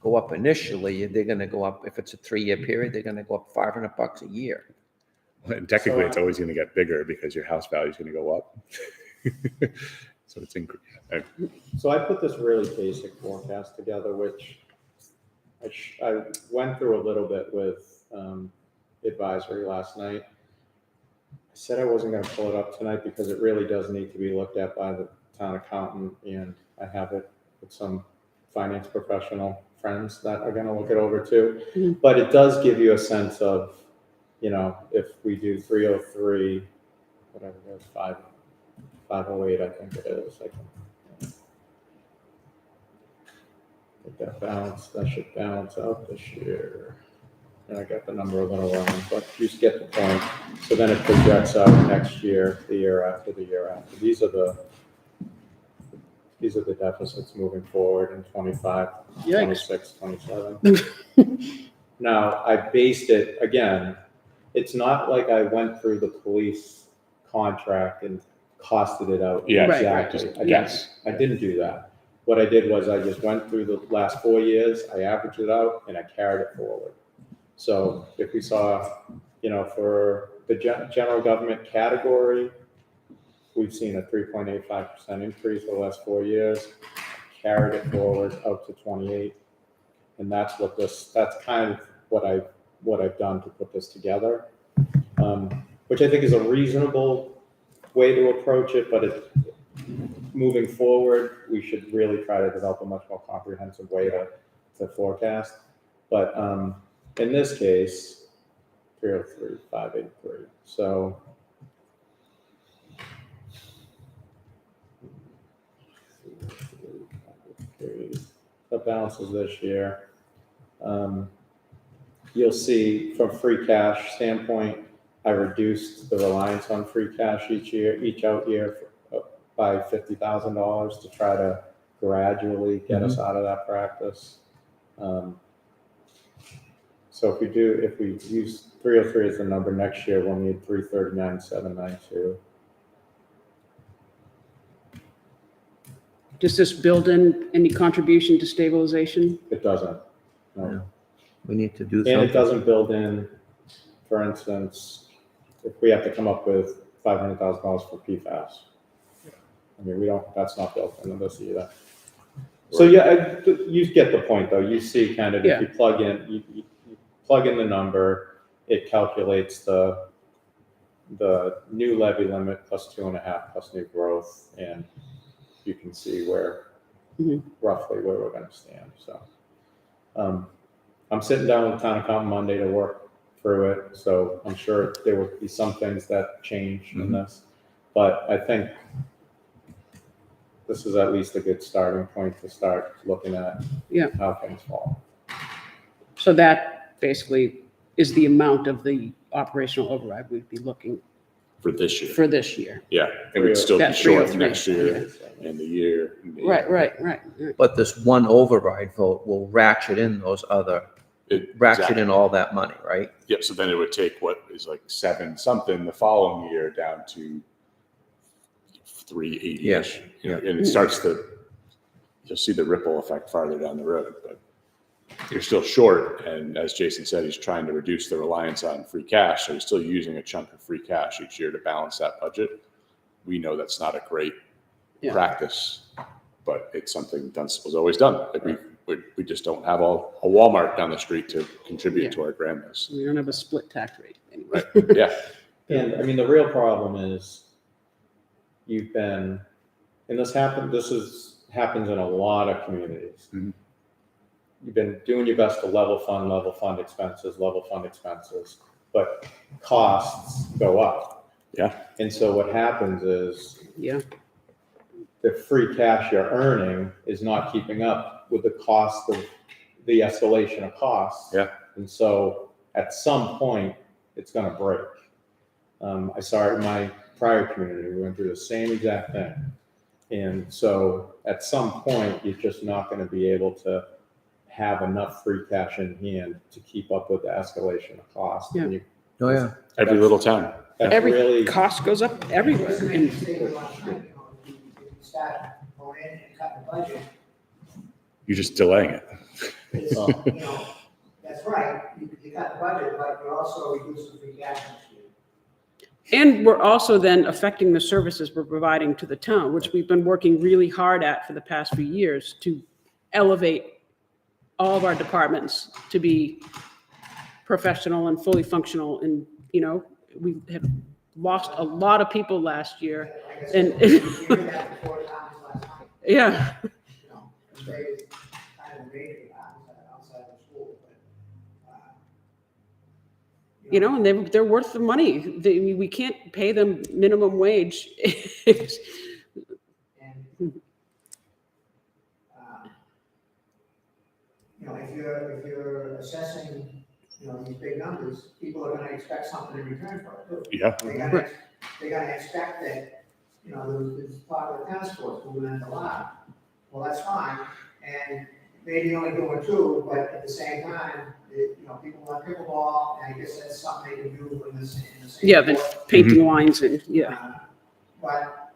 Speaker 3: go up initially. They're going to go up, if it's a 3-year period, they're going to go up $500 a year.
Speaker 4: And technically,
Speaker 2: So,
Speaker 4: it's always going to get bigger because your house value is going to go up. So it's
Speaker 2: so I put this really basic forecast together, which I went through a little bit with advisory last night. I said I wasn't going to pull it up tonight because it really does need to be looked at by the town accountant, and I have it with some finance professional friends that are gonna look it over too.
Speaker 1: Mhm.
Speaker 2: But it does give you a sense of, if we do 303, whatever it is, 508, I think it is. I can get that should balance out this year. And I got the number a little wrong, but you get the point. So then it projects out next year, the year after, the year after. These are the deficits moving forward in 25,
Speaker 1: Yikes.
Speaker 2: 26, 27. Now, I based it, again, it's not like I went through the police contract and costed it out
Speaker 4: Yeah,
Speaker 1: Right, right.
Speaker 2: exactly.
Speaker 1: Yes.
Speaker 2: I didn't do that. What I did was I just went through the last 4 years, I averaged it out, and I carried it forward. So if we saw, for the general government category, we've seen a 3.85% increase over the last 4 years, carried it forward out to 28. And that's kind of what I've done to put this together, which I think is a reasonable way to approach it, but moving forward, we should really try to develop a much more comprehensive way to forecast. But in this case, 303, 583. So the balances this year. You'll see from free cash standpoint, I reduced the reliance on free cash each out year by $50,000 to try to gradually get us out of that practice. So if we use 303 as the number next year, we'll need 339,792.
Speaker 1: Does this build in any contribution to stabilization?
Speaker 2: It doesn't. No.
Speaker 3: Yeah. We need to do
Speaker 2: And it
Speaker 3: something.
Speaker 2: doesn't build in, for instance, if we have to come up with $500,000 for PFAS. I mean, that's not built into this either. So yeah, you get the point though. You see kind of, if you plug in, you plug in the number, it calculates the new levy limit plus 2.5 plus new growth, and you can see roughly where we're gonna stand, so. I'm sitting down with the town accountant Monday to work through it, so I'm sure there will be some things that change in this. But I think this is at least a good starting point to start looking at how things fall.
Speaker 1: So that basically is the amount of the operational override we'd be looking
Speaker 4: For this year.
Speaker 1: for this year.
Speaker 4: Yeah, it would still be
Speaker 1: That
Speaker 4: short
Speaker 1: 303,
Speaker 4: next year and the year. and the year.
Speaker 1: Right.
Speaker 3: But this one override vote will ratchet in those other, ratchet
Speaker 4: Exactly.
Speaker 3: in all that money, right?
Speaker 4: Yep, so then it would take what is like 7 something the following year down to 380-ish.
Speaker 3: Yeah.
Speaker 4: And it starts you'll see the ripple effect farther down the road, but you're still short. And as Jason said, he's trying to reduce the reliance on free cash. So he's still using a chunk of free cash each year to balance that budget. We know that's not a great practice, but it's something Dunstable's always done. Like we just don't have a Walmart down the street to contribute to our grand list.
Speaker 1: We don't have a split tax rate anyway.
Speaker 4: Right, yeah.
Speaker 2: And I mean, the real problem is this happens in a lot of communities.
Speaker 4: Mhm.
Speaker 2: You've been doing your best to level fund expenses, but costs go up.
Speaker 4: Yeah.
Speaker 2: And so what happens is
Speaker 1: Yeah,
Speaker 2: the free cash you're earning is not keeping up with the cost of the escalation of costs.
Speaker 4: Yeah.
Speaker 2: And so at some point, it's gonna break. I saw it in my prior community, we went through the same exact thing. And so at some point, you're just not gonna be able to have enough free cash in hand to keep up with the escalation of costs.
Speaker 1: Yeah.
Speaker 2: And you-
Speaker 3: Oh, yeah.
Speaker 4: Every little town.
Speaker 2: That's
Speaker 1: every
Speaker 2: really,
Speaker 1: cost goes up everywhere. And
Speaker 6: If you start going in and cutting the budget,
Speaker 4: You're just delaying it.
Speaker 6: it's, that's right, you cut the budget, but you're also reducing free cash next year.
Speaker 1: And we're also then affecting the services we're providing to the town, which we've been working really hard at for the past few years to elevate all of our departments to be professional and fully functional. And, we have lost a lot of people last year.
Speaker 6: Like I said,
Speaker 1: And-
Speaker 6: we heard that before times last night,
Speaker 1: Yeah,
Speaker 6: it's very kind of major times.
Speaker 1: You know, and they're worth the money. We can't pay them minimum wage.
Speaker 6: And, you know, if you're assessing, you know, these big numbers, people are gonna expect something in return for it too.
Speaker 4: Yeah.
Speaker 6: They're gonna expect that, you know, there's part of the tennis courts moving into lot. Well, that's fine, and maybe only doing two, but at the same time, you know, people want pickleball, and I guess that's something they can do in the same.
Speaker 1: Yeah, the
Speaker 6: court.
Speaker 1: painting lines and, yeah.
Speaker 6: But,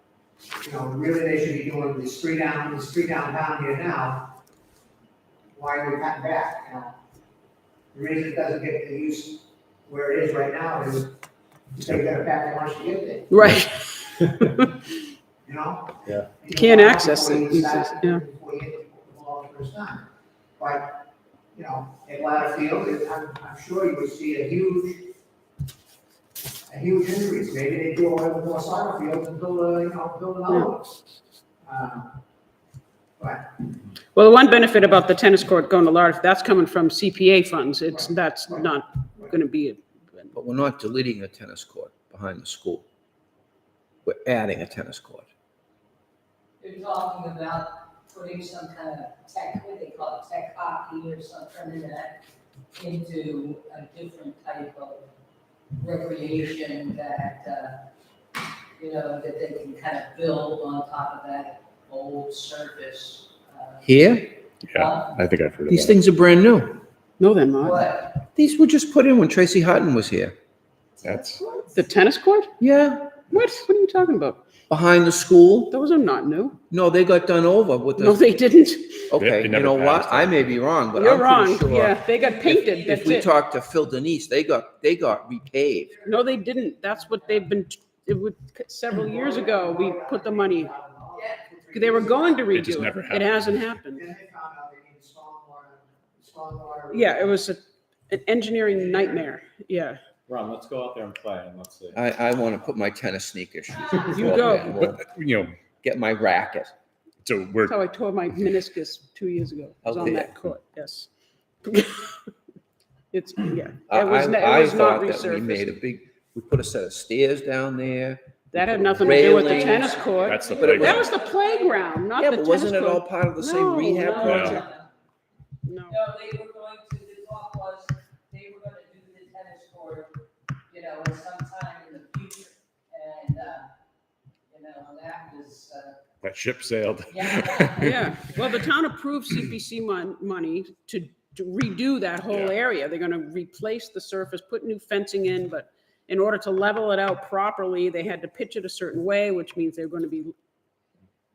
Speaker 6: you know, really they should be doing the street downtown here now. Why are we cutting back, you know? The reason it doesn't get the use where it is right now is because you gotta pack lunch to get there,
Speaker 1: Right.
Speaker 6: you know?
Speaker 2: Yeah.
Speaker 1: You can't access it.
Speaker 6: Before
Speaker 1: Yeah.
Speaker 6: you hit the ball the first time. But, you know, at Ladder Field, I'm sure you would see a huge increase. Maybe they do away with more soccer fields and build another one. But,
Speaker 1: Well, the one benefit about the tennis court going to large, that's coming from CPA funds. That's not going to be,
Speaker 3: But we're not deleting a tennis court behind the school. We're adding a tennis court.
Speaker 5: You're talking about putting some kind of tech, what they call it, tech hockey or something in that, into a different type of recreation that, you know, that they can kind of build on top of that old surface.
Speaker 3: Here,
Speaker 4: Yeah, I think I've heard of
Speaker 3: these
Speaker 4: that.
Speaker 3: things are brand new.
Speaker 1: no, they're not.
Speaker 5: What?
Speaker 3: These were just put in when Tracy Hutton was here.
Speaker 4: That's,
Speaker 1: The tennis court?
Speaker 3: Yeah,
Speaker 1: What? What are you talking about?
Speaker 3: behind the school.
Speaker 1: Those are not new.
Speaker 3: No, they got done over with
Speaker 1: No,
Speaker 3: the,
Speaker 1: they didn't.
Speaker 3: okay,
Speaker 4: It
Speaker 3: you
Speaker 4: never
Speaker 3: know what?
Speaker 4: passed,
Speaker 3: I may be wrong, but
Speaker 1: You're
Speaker 3: I'm
Speaker 1: wrong.
Speaker 3: pretty sure.
Speaker 1: Yeah, they got painted.
Speaker 3: If
Speaker 1: That's
Speaker 3: we
Speaker 1: it.
Speaker 3: talked to Phil Denise, they got repaved.
Speaker 1: No, they didn't. That's what they've been, it would, several years ago, we put the money. They were going to
Speaker 4: It just
Speaker 1: redo
Speaker 4: never
Speaker 1: it. It
Speaker 4: happened.
Speaker 1: hasn't happened.
Speaker 6: then they found out they needed stormwater.
Speaker 1: Yeah, it was an engineering nightmare. Yeah.
Speaker 2: Ron, let's go out there and play and let's see.
Speaker 3: I want to put my tennis sneakers.
Speaker 1: You go.
Speaker 3: and we'll
Speaker 4: but, you know,
Speaker 3: Get my racket.
Speaker 4: so we're,
Speaker 1: That's how I tore my meniscus 2 years ago. I was
Speaker 3: Out
Speaker 1: on
Speaker 3: there.
Speaker 1: that court, yes. It's, yeah.
Speaker 3: I
Speaker 1: It was not
Speaker 3: thought that we made a
Speaker 1: resurfaced.
Speaker 3: we put a set of stairs down there.
Speaker 1: That had nothing to do with the
Speaker 3: railings.
Speaker 1: tennis court.
Speaker 4: that's the
Speaker 3: But it
Speaker 1: That
Speaker 4: playground.
Speaker 1: was the playground, not
Speaker 3: Yeah,
Speaker 1: the
Speaker 3: but
Speaker 1: tennis
Speaker 3: wasn't it all
Speaker 1: court.
Speaker 3: part of the same
Speaker 1: No,
Speaker 3: rehab
Speaker 1: no.
Speaker 3: project?
Speaker 1: No.
Speaker 5: No, they were going to, the talk was, they were gonna do the tennis court, you know, sometime in the future. And, you know, that was,
Speaker 4: That ship sailed.
Speaker 5: yeah.
Speaker 1: Yeah, well, the town approved CPC money to redo that whole
Speaker 4: Yeah.
Speaker 1: area. They're gonna replace the surface, put new fencing in, but in order to level it out properly, they had to pitch it a certain way, which means they're gonna be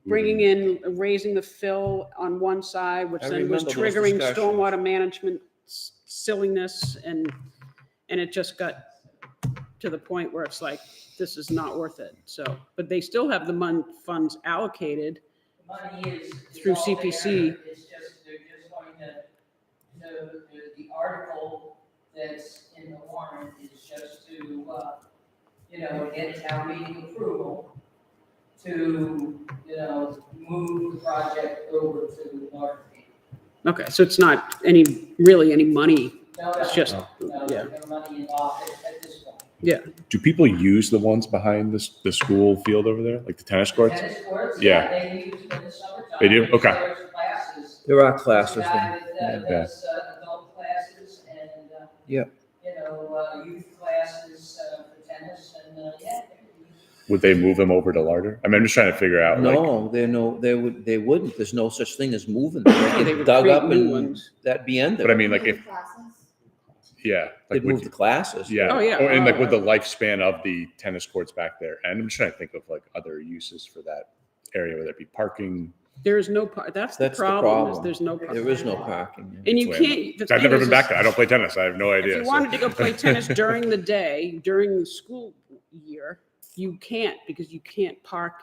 Speaker 1: bringing in, raising the fill on one side, which
Speaker 3: I
Speaker 1: then was
Speaker 3: remember those
Speaker 1: triggering
Speaker 3: discussions.
Speaker 1: stormwater management silliness, and it just got to the point where it's like, this is not worth it, so, but they still have the funds allocated.
Speaker 5: Money is.
Speaker 1: Through
Speaker 5: all there.
Speaker 1: CPC.
Speaker 5: It's just, they're just going to, the article that's in the warrant is just to, you know, get town meeting approval to, you know, move the project over to North Peak.
Speaker 1: Okay, so it's not really any money,
Speaker 5: No,
Speaker 1: it's just,
Speaker 5: no,
Speaker 1: yeah.
Speaker 5: no money involved at this point.
Speaker 4: Do people use the ones behind the school field over there, like the tennis courts?
Speaker 5: Tennis courts,
Speaker 4: Yeah.
Speaker 5: they use them in the summertime.
Speaker 4: They do?
Speaker 5: because
Speaker 4: Okay.
Speaker 5: There's classes.
Speaker 3: There are classes
Speaker 5: There's a guy
Speaker 3: then.
Speaker 5: that does adult classes and,
Speaker 3: Yeah.
Speaker 5: you know, youth classes for tennis and, yeah.
Speaker 4: Would they move them over to Larder? I mean, I'm just trying to figure out, like,
Speaker 3: No, they wouldn't. There's no such thing as moving. They
Speaker 1: They
Speaker 3: get
Speaker 1: would
Speaker 3: dug
Speaker 1: create
Speaker 3: up
Speaker 1: new
Speaker 3: and
Speaker 1: ones.
Speaker 3: that'd be ended.
Speaker 4: but I mean, like, if, yeah.
Speaker 3: They'd
Speaker 4: Like,
Speaker 3: move
Speaker 4: would,
Speaker 3: the classes.
Speaker 4: yeah.
Speaker 1: Oh, yeah.
Speaker 4: Or, and like, would the lifespan of the tennis courts back there? And I'm just trying to think of like other uses for that area, whether it be parking.
Speaker 1: there is no, that's the
Speaker 3: That's the
Speaker 1: problem, is
Speaker 3: problem.
Speaker 1: there's no.
Speaker 3: There is no parking.
Speaker 1: And you
Speaker 4: That's why
Speaker 1: can't. the
Speaker 4: I've
Speaker 1: thing
Speaker 4: never
Speaker 1: is,
Speaker 4: been back there. I don't play tennis. I have no
Speaker 1: If
Speaker 4: idea.
Speaker 1: you
Speaker 4: so-
Speaker 1: wanted to go play tennis during the day, during the school year, you can't, because you can't park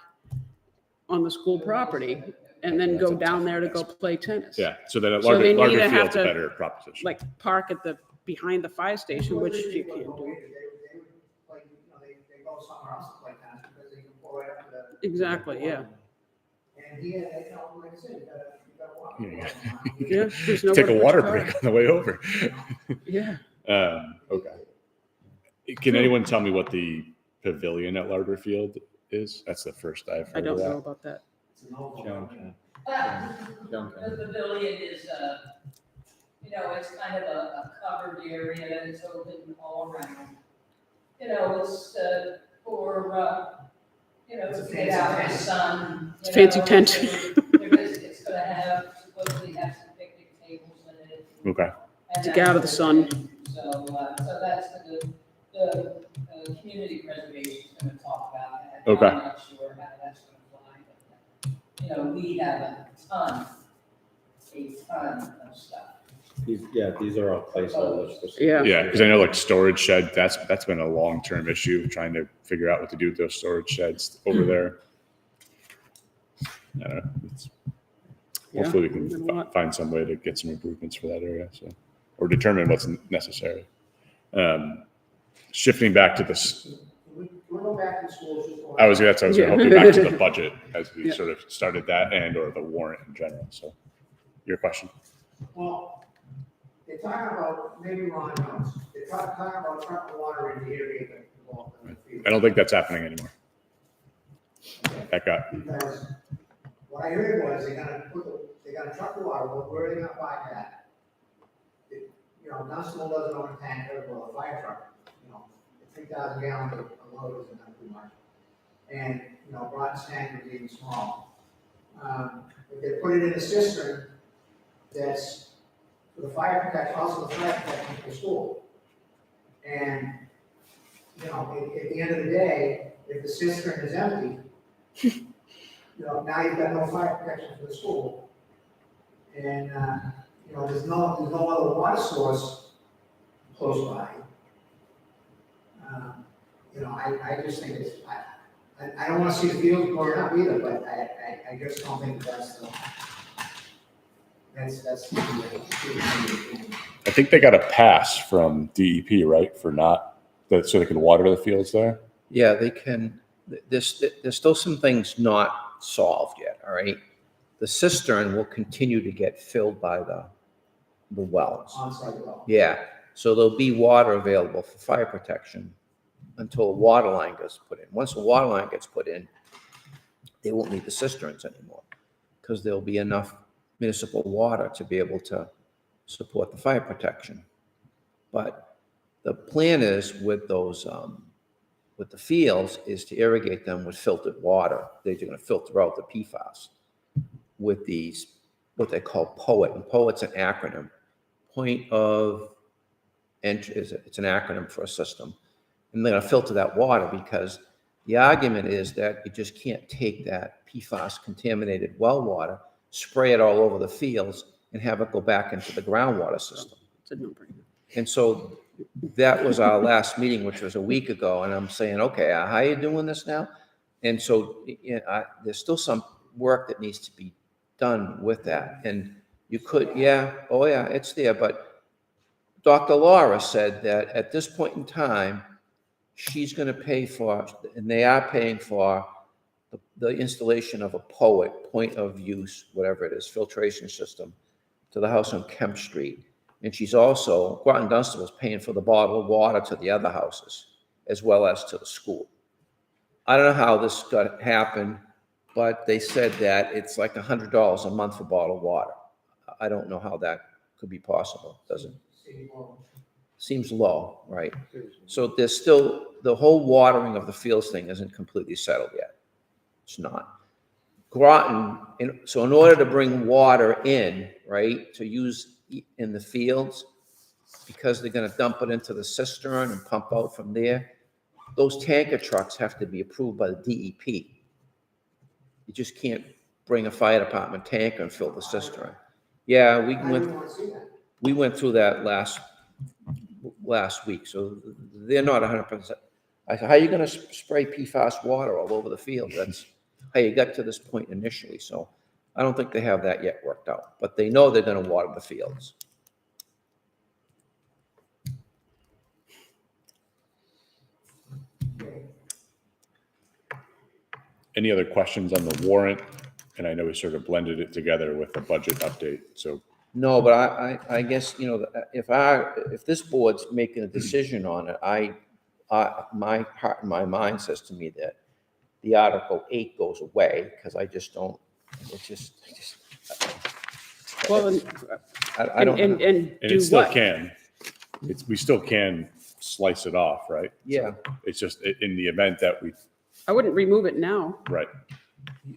Speaker 1: on the school property and then go down there to go play tennis.
Speaker 4: Yeah, so then at
Speaker 1: So they
Speaker 4: Larder
Speaker 1: either have
Speaker 4: Field's a
Speaker 1: to,
Speaker 4: better proposition.
Speaker 1: Like park at behind the fire station, which you can't do.
Speaker 6: They would, like, you know, they go somewhere else to play tennis because they can pull right up to the.
Speaker 1: Exactly, yeah.
Speaker 6: And he had, you know, like I said, you gotta walk.
Speaker 4: Yeah.
Speaker 1: Yeah, there's nowhere
Speaker 4: Take
Speaker 1: to
Speaker 4: a
Speaker 1: put
Speaker 4: water
Speaker 1: your car.
Speaker 4: break on the way over.
Speaker 1: Yeah.
Speaker 4: Okay. Can anyone tell me what the pavilion at Larder Field is? That's the first I've
Speaker 1: I
Speaker 4: heard
Speaker 1: don't
Speaker 4: of
Speaker 1: know
Speaker 4: that.
Speaker 1: about that.
Speaker 2: Joan can.
Speaker 5: The pavilion is, it's kind of a covered area, it's open all around. It's for,
Speaker 6: It's a
Speaker 5: to get out in the
Speaker 6: fancy
Speaker 5: sun.
Speaker 1: It's a fancy tent.
Speaker 5: It's gonna have, supposedly have some picnic tables in it.
Speaker 4: Okay.
Speaker 5: and
Speaker 1: To get out of the sun.
Speaker 5: So that's the community preservation is gonna talk about that.
Speaker 4: Okay.
Speaker 5: I'm not sure how that's gonna fly, but, we have a ton of stuff.
Speaker 2: These are all placeholders. for-
Speaker 1: Yeah.
Speaker 4: Yeah, because I know like storage shed, that's been a long-term issue, trying to figure out what to do with those storage sheds over there. I don't know.
Speaker 1: Yeah,
Speaker 4: Hopefully we
Speaker 1: been a
Speaker 4: can
Speaker 1: lot.
Speaker 4: find some way to get some improvements for that area, so, or determine what's necessary. Shifting back to this,
Speaker 6: Can we go back to schools? Just for-
Speaker 4: that's what I was
Speaker 1: Yeah.
Speaker 4: hoping back to the budget as we
Speaker 1: Yeah.
Speaker 4: sort of started that and or the warrant in general, so. Your question?
Speaker 6: Well, they're talking about, maybe Ron knows, they're talking about trucking water into irrigate the ball in the field.
Speaker 4: I don't think that's happening anymore. That got,
Speaker 6: Because what I heard was they're gonna truck the water, well, where are they gonna buy that? Dunstable doesn't own a tanker, well, a fire truck, 3,000 gallons of load isn't that too much. And, Groton's tank is even small. If they put it in a cistern, that's for the fire protection, also the fire protection for school. And, at the end of the day, if the cistern is empty, now you've got no fire protection for the school. And, there's no other water source close by. I just think it's, I don't wanna see the fields blowing up either, but I just don't think that's the. That's.
Speaker 4: I think they got a pass from DEP, right, for not, so they can water the fields there?
Speaker 3: Yeah, they can, there's still some things not solved yet, all right? The cistern will continue to get filled by the wells.
Speaker 6: On-site well.
Speaker 3: Yeah, so there'll be water available for fire protection until a water line gets put in. Once a water line gets put in, they won't need the cisterns anymore because there'll be enough municipal water to be able to support the fire protection. But the plan is with those, with the fields, is to irrigate them with filtered water. They're going to filter out the PFAS with these, what they call POET. And POET's an acronym. Point of entry, it's an acronym for a system. And they're going to filter that water because the argument is that you just can't take that PFAS contaminated well water, spray it all over the fields, and have it go back into the groundwater system.
Speaker 1: It's a no-brainer.
Speaker 3: And so that was our last meeting, which was a week ago, and I'm saying, okay, how are you doing this now? And so there's still some work that needs to be done with that. And you could, it's there, but Dr. Laura said that at this point in time, she's going to pay for, and they are paying for the installation of a POET, point of use, whatever it is, filtration system to the house on Kemp Street. And she's also, Groton Dunstable is paying for the bottled water to the other houses, as well as to the school. I don't know how this got happened, but they said that it's like $100 a month for bottled water. I don't know how that could be possible, doesn't it? Seems low, right? So there's still, the whole watering of the fields thing isn't completely settled yet. It's not. Groton, so in order to bring water in, right, to use in the fields, because they're going to dump it into the cistern and pump out from there, those tanker trucks have to be approved by the DEP. You just can't bring a fire department tanker and fill the cistern. Yeah, we went through that last week, so they're not 100%. I said, how are you going to spray PFAS water all over the field? That's how you got to this point initially. So I don't think they have that yet worked out, but they know they're going to water the fields.
Speaker 4: Any other questions on the warrant? And I know we sort of blended it together with the budget update, so.
Speaker 3: No, but I guess, if this board's making a decision on it, my heart and my mind says to me that the Article 8 goes away, because I just don't,
Speaker 1: Well,
Speaker 3: I don't.
Speaker 1: and
Speaker 4: And
Speaker 1: do
Speaker 4: it still
Speaker 1: what?
Speaker 4: can. We still can slice it off, right?
Speaker 3: Yeah.
Speaker 4: It's just in the event that we,
Speaker 1: I wouldn't remove it now.
Speaker 4: right.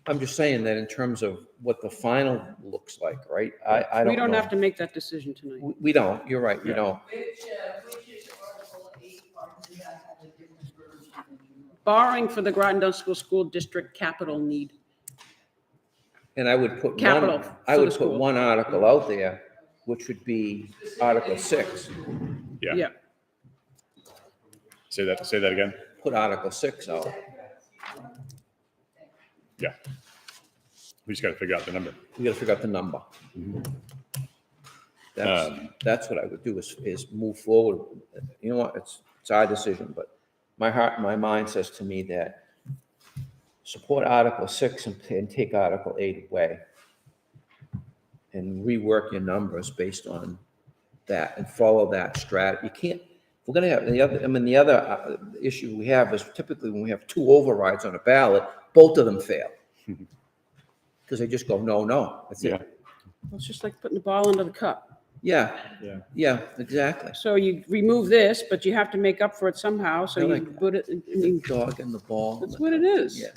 Speaker 3: I'm just saying that in terms of what the final looks like, right? I don't know.
Speaker 1: We don't have to make that decision tonight.
Speaker 3: We don't, you're right, we
Speaker 4: Yeah.
Speaker 3: don't.
Speaker 5: Which is Article 8, part, does that have a different version than you know?
Speaker 1: Borrowing for the Groton Dunstable School District capital need.
Speaker 3: And I would put
Speaker 1: Capital
Speaker 3: one,
Speaker 1: for
Speaker 3: I
Speaker 1: the
Speaker 3: would put
Speaker 1: school.
Speaker 3: one article out there, which would be Article 6.
Speaker 4: Yeah. Say that again.
Speaker 3: Put Article 6 out.
Speaker 4: Yeah. We just got to figure out the number.
Speaker 3: We gotta figure out the number. That's what I would do is move forward. You know what, it's our decision, but my heart and my mind says to me that support Article 6 and take Article 8 away. And rework your numbers based on that and follow that strategy. You can't, we're gonna have the other issue we have is typically when we have two overrides on a ballot, both of them fail. Because they just go, no, that's
Speaker 4: Yeah.
Speaker 3: it.
Speaker 1: It's just like putting the ball into the cup.
Speaker 3: Yeah,
Speaker 2: Yeah.
Speaker 3: yeah, exactly.
Speaker 1: So you remove this, but you have to make up for it somehow, so
Speaker 3: I
Speaker 1: you
Speaker 3: like
Speaker 1: put it, I mean,
Speaker 3: Dog and the ball.
Speaker 1: that's what it is.
Speaker 3: Yeah.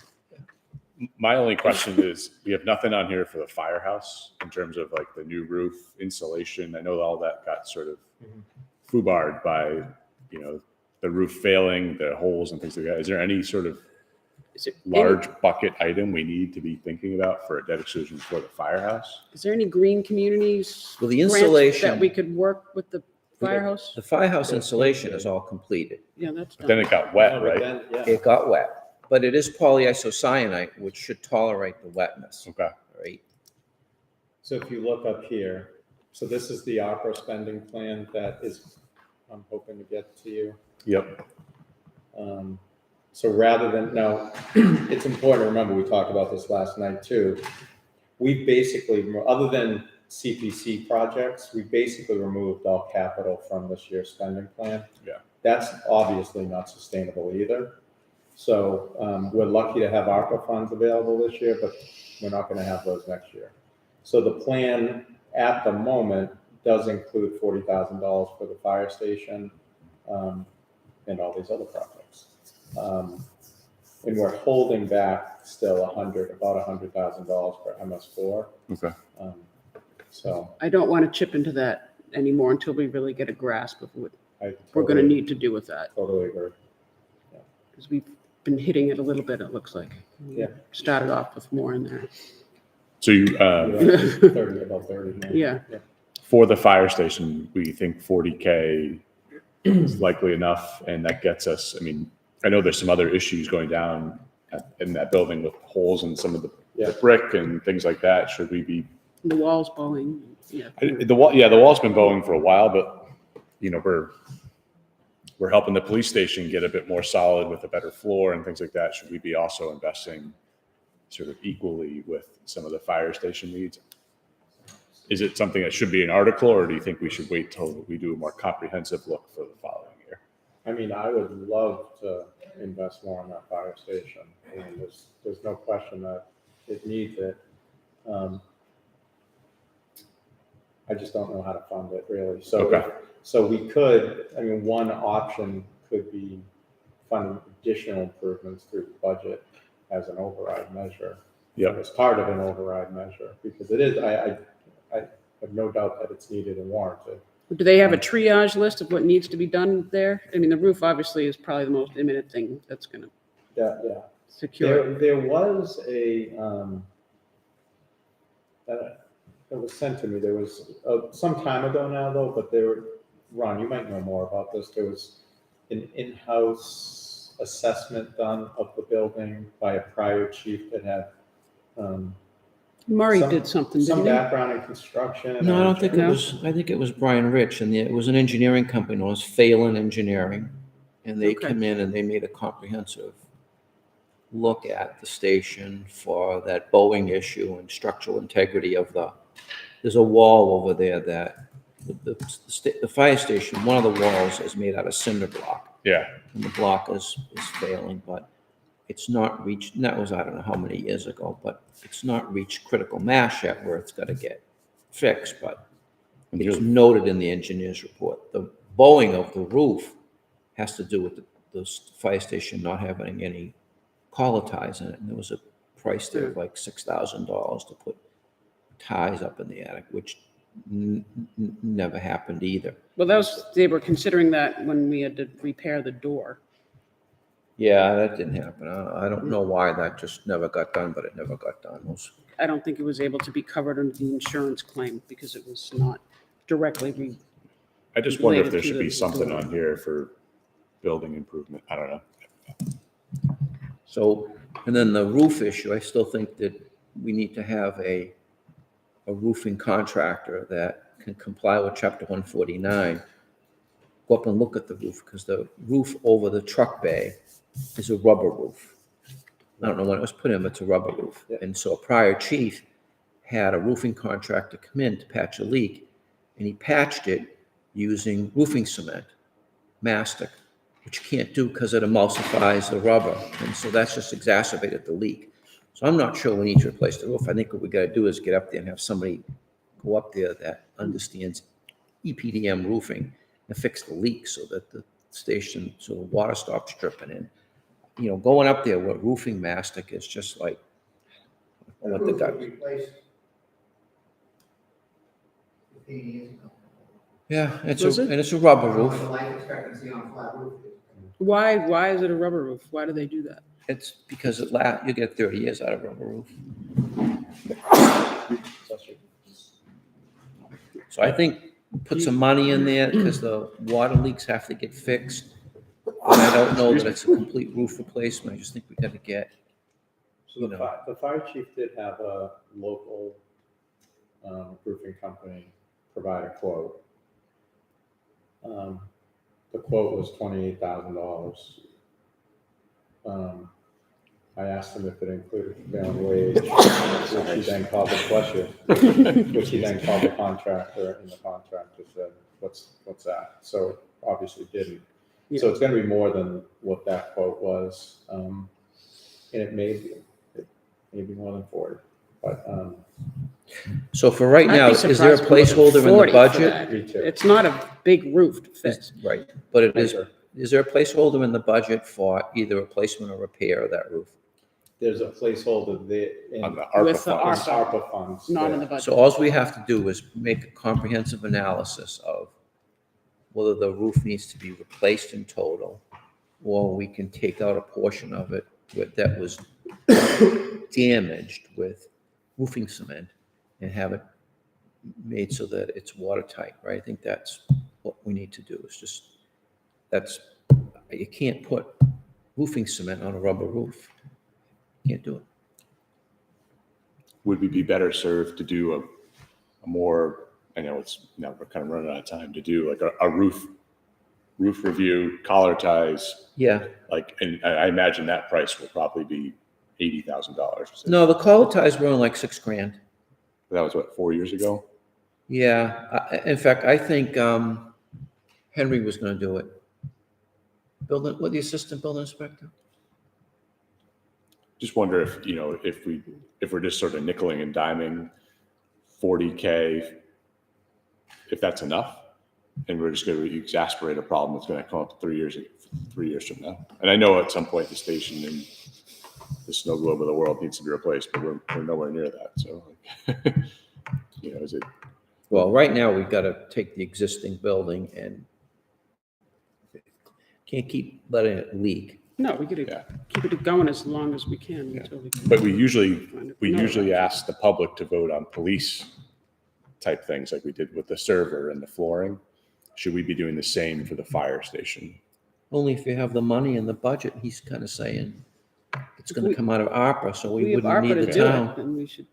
Speaker 4: My only question is, we have nothing on here for the firehouse in terms of like the new roof insulation. I know all that got sort of foobarred by, the roof failing, the holes and things like that. Is there any sort of
Speaker 1: Is it
Speaker 4: large bucket item we need to be thinking about for a debt exclusion for the firehouse?
Speaker 1: Is there any green communities
Speaker 3: Well, the
Speaker 1: grants
Speaker 3: insulation,
Speaker 1: that we could work with the firehouse?
Speaker 3: the firehouse insulation is all completed.
Speaker 1: Yeah, that's
Speaker 4: But then
Speaker 1: done.
Speaker 4: it got wet,
Speaker 2: No, but
Speaker 4: right?
Speaker 2: then, yeah.
Speaker 3: It got wet, but it is polyisocyanate, which should tolerate the wetness,
Speaker 4: Okay.
Speaker 3: right?
Speaker 2: So if you look up here, so this is the opera spending plan that is, I'm hoping to get to you.
Speaker 4: Yep.
Speaker 2: So rather than, now, it's important to remember, we talked about this last night too. We basically, other than CPC projects, we basically removed all capital from this year's spending plan.
Speaker 4: Yeah.
Speaker 2: That's obviously not sustainable either. So we're lucky to have ARPA funds available this year, but we're not going to have those next year. So the plan at the moment does include $40,000 for the fire station and all these other projects. And we're holding back still about $100,000 for MS4.
Speaker 4: Okay.
Speaker 2: So
Speaker 1: I don't want to chip into that anymore until we really get a grasp of what
Speaker 2: I
Speaker 1: we're going to
Speaker 2: totally-
Speaker 1: need to do with that.
Speaker 2: Totally agree.
Speaker 1: Because we've been hitting it a little bit, it looks like.
Speaker 2: Yeah.
Speaker 1: Started off with more in there.
Speaker 4: So you,
Speaker 2: About 30 now.
Speaker 1: Yeah.
Speaker 4: for the fire station, we think 40K is likely enough, and that gets us, I mean, I know there's some other issues going down in that building with holes in some of the brick and things like that. Should we be,
Speaker 1: The wall's bowing, yeah.
Speaker 4: the wall's been bowing for a while, but, we're helping the police station get a bit more solid with a better floor and things like that. Should we be also investing sort of equally with some of the fire station needs? Is it something that should be an article, or do you think we should wait till we do a more comprehensive look for the following year?
Speaker 2: I mean, I would love to invest more in that fire station. I mean, there's no question that it needs it. I just don't know how to fund it really.
Speaker 4: Okay.
Speaker 2: So we could, I mean, one option could be funding additional improvements through the budget as an override measure.
Speaker 4: Yep.
Speaker 2: As part of an override measure, because it is, I have no doubt that it's needed and warranted.
Speaker 1: Do they have a triage list of what needs to be done there? I mean, the roof obviously is probably the most imminent thing that's going to
Speaker 2: Yeah.
Speaker 1: secure it.
Speaker 2: There was a, that was sent to me, there was, some time ago now though, but Ron, you might know more about this, there was an in-house assessment done of the building by a prior chief that had,
Speaker 1: Murray
Speaker 2: some-
Speaker 1: did something,
Speaker 2: some
Speaker 1: didn't he?
Speaker 2: background in construction.
Speaker 3: No, I don't think it
Speaker 1: No?
Speaker 3: was, I think it was Brian Rich, and it was an engineering company, known as Phelan Engineering. And they
Speaker 1: Okay.
Speaker 3: came in and they made a comprehensive look at the station for that bowing issue and structural integrity of there's a wall over there that, the fire station, one of the walls is made out of cinder block.
Speaker 4: Yeah,
Speaker 3: and the block is failing, but it's not reached, and that was, I don't know how many years ago, but it's not reached critical mass yet where it's gotta get fixed, but it's noted in the engineer's report. The bowing of the roof has to do with the fire station not having any collar ties in it, and there was a price there of like $6,000 to put ties up in the attic, which never happened either.
Speaker 1: Well, they were considering that when we had to repair the door.
Speaker 3: Yeah, that didn't happen. I don't know why that just never got done, but it never got done.
Speaker 1: I don't think it was able to be covered under the insurance claim because it was not directly
Speaker 4: I just wonder if
Speaker 1: related
Speaker 4: there
Speaker 1: to
Speaker 4: should
Speaker 1: the
Speaker 4: be something
Speaker 1: door.
Speaker 4: on here for building improvement. I don't know.
Speaker 3: So, and then the roof issue, I still think that we need to have a roofing contractor that can comply with chapter 149. Go up and look at the roof, because the roof over the truck bay is a rubber roof. I don't know when it was put in, but it's a rubber roof. And so a prior chief had a roofing contractor come in to patch a leak, and he patched it using roofing cement, mastic, which you can't do because it emulsifies the rubber. And so that's just exacerbated the leak. So I'm not sure we need to replace the roof. I think what we got to do is get up there and have somebody go up there that understands EPDM roofing and fix the leak so that the station, so the water stops dripping in. You know, going up there with roofing mastic is just like, what the
Speaker 6: Roof
Speaker 3: guy.
Speaker 6: was replaced 15 years ago.
Speaker 3: Yeah,
Speaker 1: Was it?
Speaker 3: and it's a rubber
Speaker 6: I don't know what
Speaker 3: roof.
Speaker 6: the life expectancy on a flat roof is.
Speaker 1: Why is it a rubber roof? Why do they do that?
Speaker 3: It's because you get 30 years out of a rubber roof. So I think put some money in there because the water leaks have to get fixed. And I don't know that it's a complete roof replacement. I just think we got to get,
Speaker 2: So the fire chief did have a local roofing company provide a quote. The quote was $28,000. I asked him if it included prevailing wage, which he then called the contractor, and the contractor said, "What's that?" So it obviously didn't. So it's going to be more than what that quote was, and it may be more than 40. But
Speaker 3: so for right
Speaker 1: I'd
Speaker 3: now,
Speaker 1: be
Speaker 3: is there a
Speaker 1: surprised more than
Speaker 3: placeholder in
Speaker 1: 40
Speaker 3: the
Speaker 1: for
Speaker 3: budget?
Speaker 1: that.
Speaker 2: Me too.
Speaker 1: It's not a big roof to fix.
Speaker 3: Right, but it is there a placeholder in the budget for either replacement or repair of that roof?
Speaker 2: there's a placeholder there in
Speaker 4: On the ARPA
Speaker 1: With the
Speaker 4: funds.
Speaker 2: ARPA funds.
Speaker 1: Not in the
Speaker 2: yeah.
Speaker 1: budget.
Speaker 3: So all we have to do is make a comprehensive analysis of whether the roof needs to be replaced in total, or we can take out a portion of it that was damaged with roofing cement and have it made so that it's watertight, right? I think that's what we need to do, is just, you can't put roofing cement on a rubber roof. Can't do it.
Speaker 4: Would we be better served to do a more, I know it's, now we're kind of running out of time, to do like a roof review, collar ties,
Speaker 3: Yeah.
Speaker 4: like, and I imagine that price will probably be $80,000.
Speaker 3: No, the collar ties were only like $6,000.
Speaker 4: That was what, 4 years ago?
Speaker 3: Yeah, in fact, I think Henry was going to do it. What, the assistant building inspector?
Speaker 4: Just wonder if, you know, if we're just sort of nickeling and diming $40K, if that's enough, and we're just going to exasperate a problem that's going to come up 3 years from now. And I know at some point the station and the snow globe of the world needs to be replaced, but we're nowhere near that. So, you know, is it?
Speaker 3: Well, right now, we've got to take the existing building and can't keep letting it leak.
Speaker 1: No, we gotta keep it going as long as we can until we can.
Speaker 4: But we usually
Speaker 1: No.
Speaker 4: ask the public to vote on police type things like we did with the server and the flooring. Should we be doing the same for the fire station?
Speaker 3: Only if you have the money in the budget, he's kind of saying it's going to
Speaker 1: We-
Speaker 3: come out of ARPA, so we
Speaker 1: We have
Speaker 3: wouldn't
Speaker 1: ARPA
Speaker 3: need
Speaker 1: to
Speaker 3: the
Speaker 1: do it,
Speaker 3: town.
Speaker 1: and we should,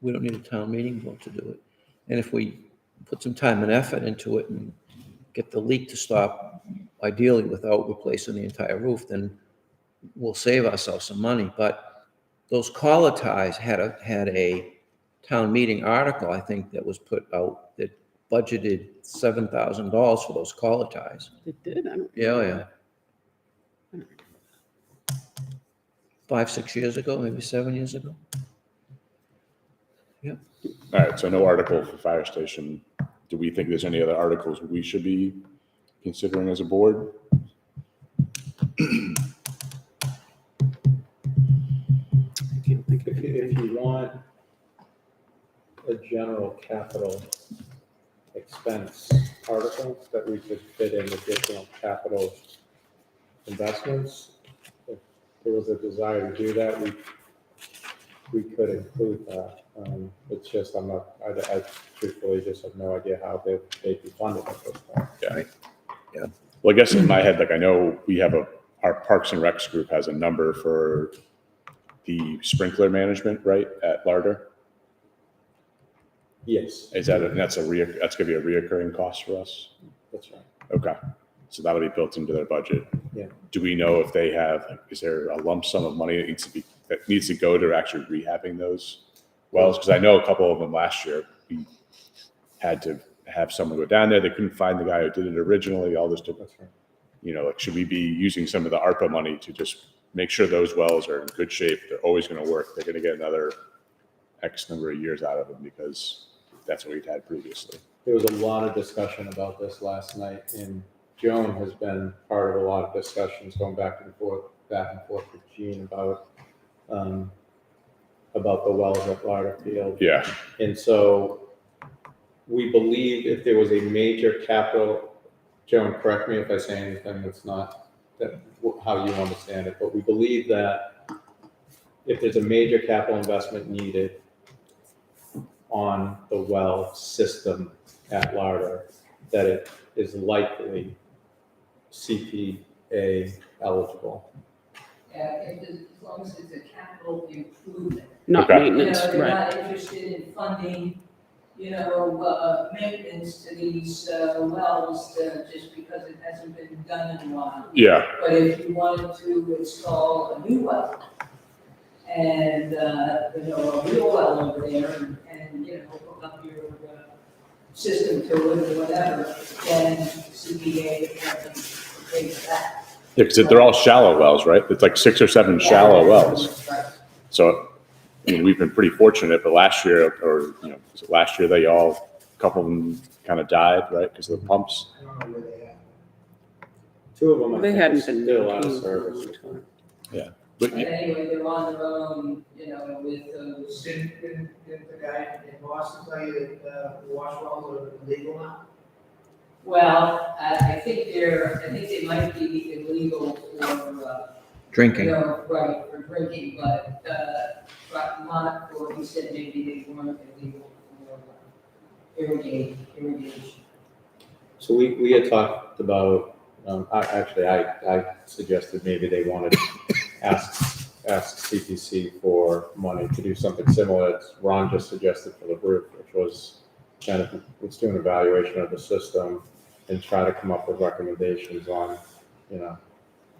Speaker 3: We don't need a town meeting vote to do it. And if we put some time and effort into it and get the leak to stop, ideally without replacing the entire roof, then we'll save ourselves some money. But those collar ties had a town meeting article, I think, that was put out that budgeted $7,000 for those collar ties.
Speaker 1: It did, I don't.
Speaker 3: Yeah. 5, 6 years ago, maybe 7 years ago.
Speaker 4: All right, so no article for fire station. Do we think there's any other articles we should be considering as a board?
Speaker 1: I can't think of
Speaker 2: If you want a general capital expense article that we could fit in additional capital investments, if there was a desire to do that, we could include that. It's just, I truthfully just have no idea how they'd be funded at this point.
Speaker 4: Yeah. Well, I guess in my head, like I know we have our Parks and Recs group has a number for the sprinkler management, right, at Larder?
Speaker 2: Yes,
Speaker 4: Is that, that's that's gonna be a reoccurring cost for us?
Speaker 2: that's right.
Speaker 4: Okay, so that'll be built into their budget.
Speaker 2: Yeah.
Speaker 4: Do we know if they have, like, is there a lump sum of money that needs to go to actually rehabbing those wells? Because I know a couple of them last year, we had to have someone go down there. They couldn't find the guy who did it originally, all this different,
Speaker 2: That's right.
Speaker 4: you know, like, should we be using some of the ARPA money to just make sure those wells are in good shape? They're always going to work. They're going to get another X number of years out of them because that's what we've had previously.
Speaker 2: There was a lot of discussion about this last night, and Joan has been part of a lot of discussions going back and forth with Gene about the wells at Larder Field.
Speaker 4: Yeah.
Speaker 2: And so we believe if there was a major capital, Joan, correct me if I say anything that's not how you understand it, but we believe that if there's a major capital investment needed on the well system at Larder, that it is likely CPA eligible.
Speaker 5: As long as it's a capital improvement.
Speaker 1: Not
Speaker 4: Okay.
Speaker 1: maintenance,
Speaker 5: They're
Speaker 1: right.
Speaker 5: not interested in funding, maintenance to these wells just because it hasn't been done in a while.
Speaker 4: Yeah.
Speaker 5: But if you wanted to install a new well and, a real well over there and hook up your system to it or whatever, then CPA can pay for that.
Speaker 4: Yeah, because they're all shallow wells, right? It's like 6 or 7 shallow wells.
Speaker 5: Right.
Speaker 4: So, I mean, we've been pretty fortunate, but last year, a couple of them kind of died, right, because of the pumps.
Speaker 6: I don't know where they are.
Speaker 2: Two of them, I
Speaker 1: They
Speaker 2: think, are
Speaker 1: hadn't been
Speaker 2: still out of
Speaker 1: maintained for a
Speaker 2: service.
Speaker 1: long time.
Speaker 4: But
Speaker 5: But anyway, they're on their own, with those.
Speaker 6: Didn't the guy in Boston tell you that wash wells are illegal now?
Speaker 5: Well, I think they might be illegal for,
Speaker 3: Drinking.
Speaker 5: right, for drinking, but not for, he said maybe they weren't illegal for irrigation.
Speaker 2: So we had talked about, I suggested maybe they wanted to ask CPC for money to do something similar. Ron just suggested for the roof, which was kind of, let's do an evaluation of the system and try to come up with recommendations on,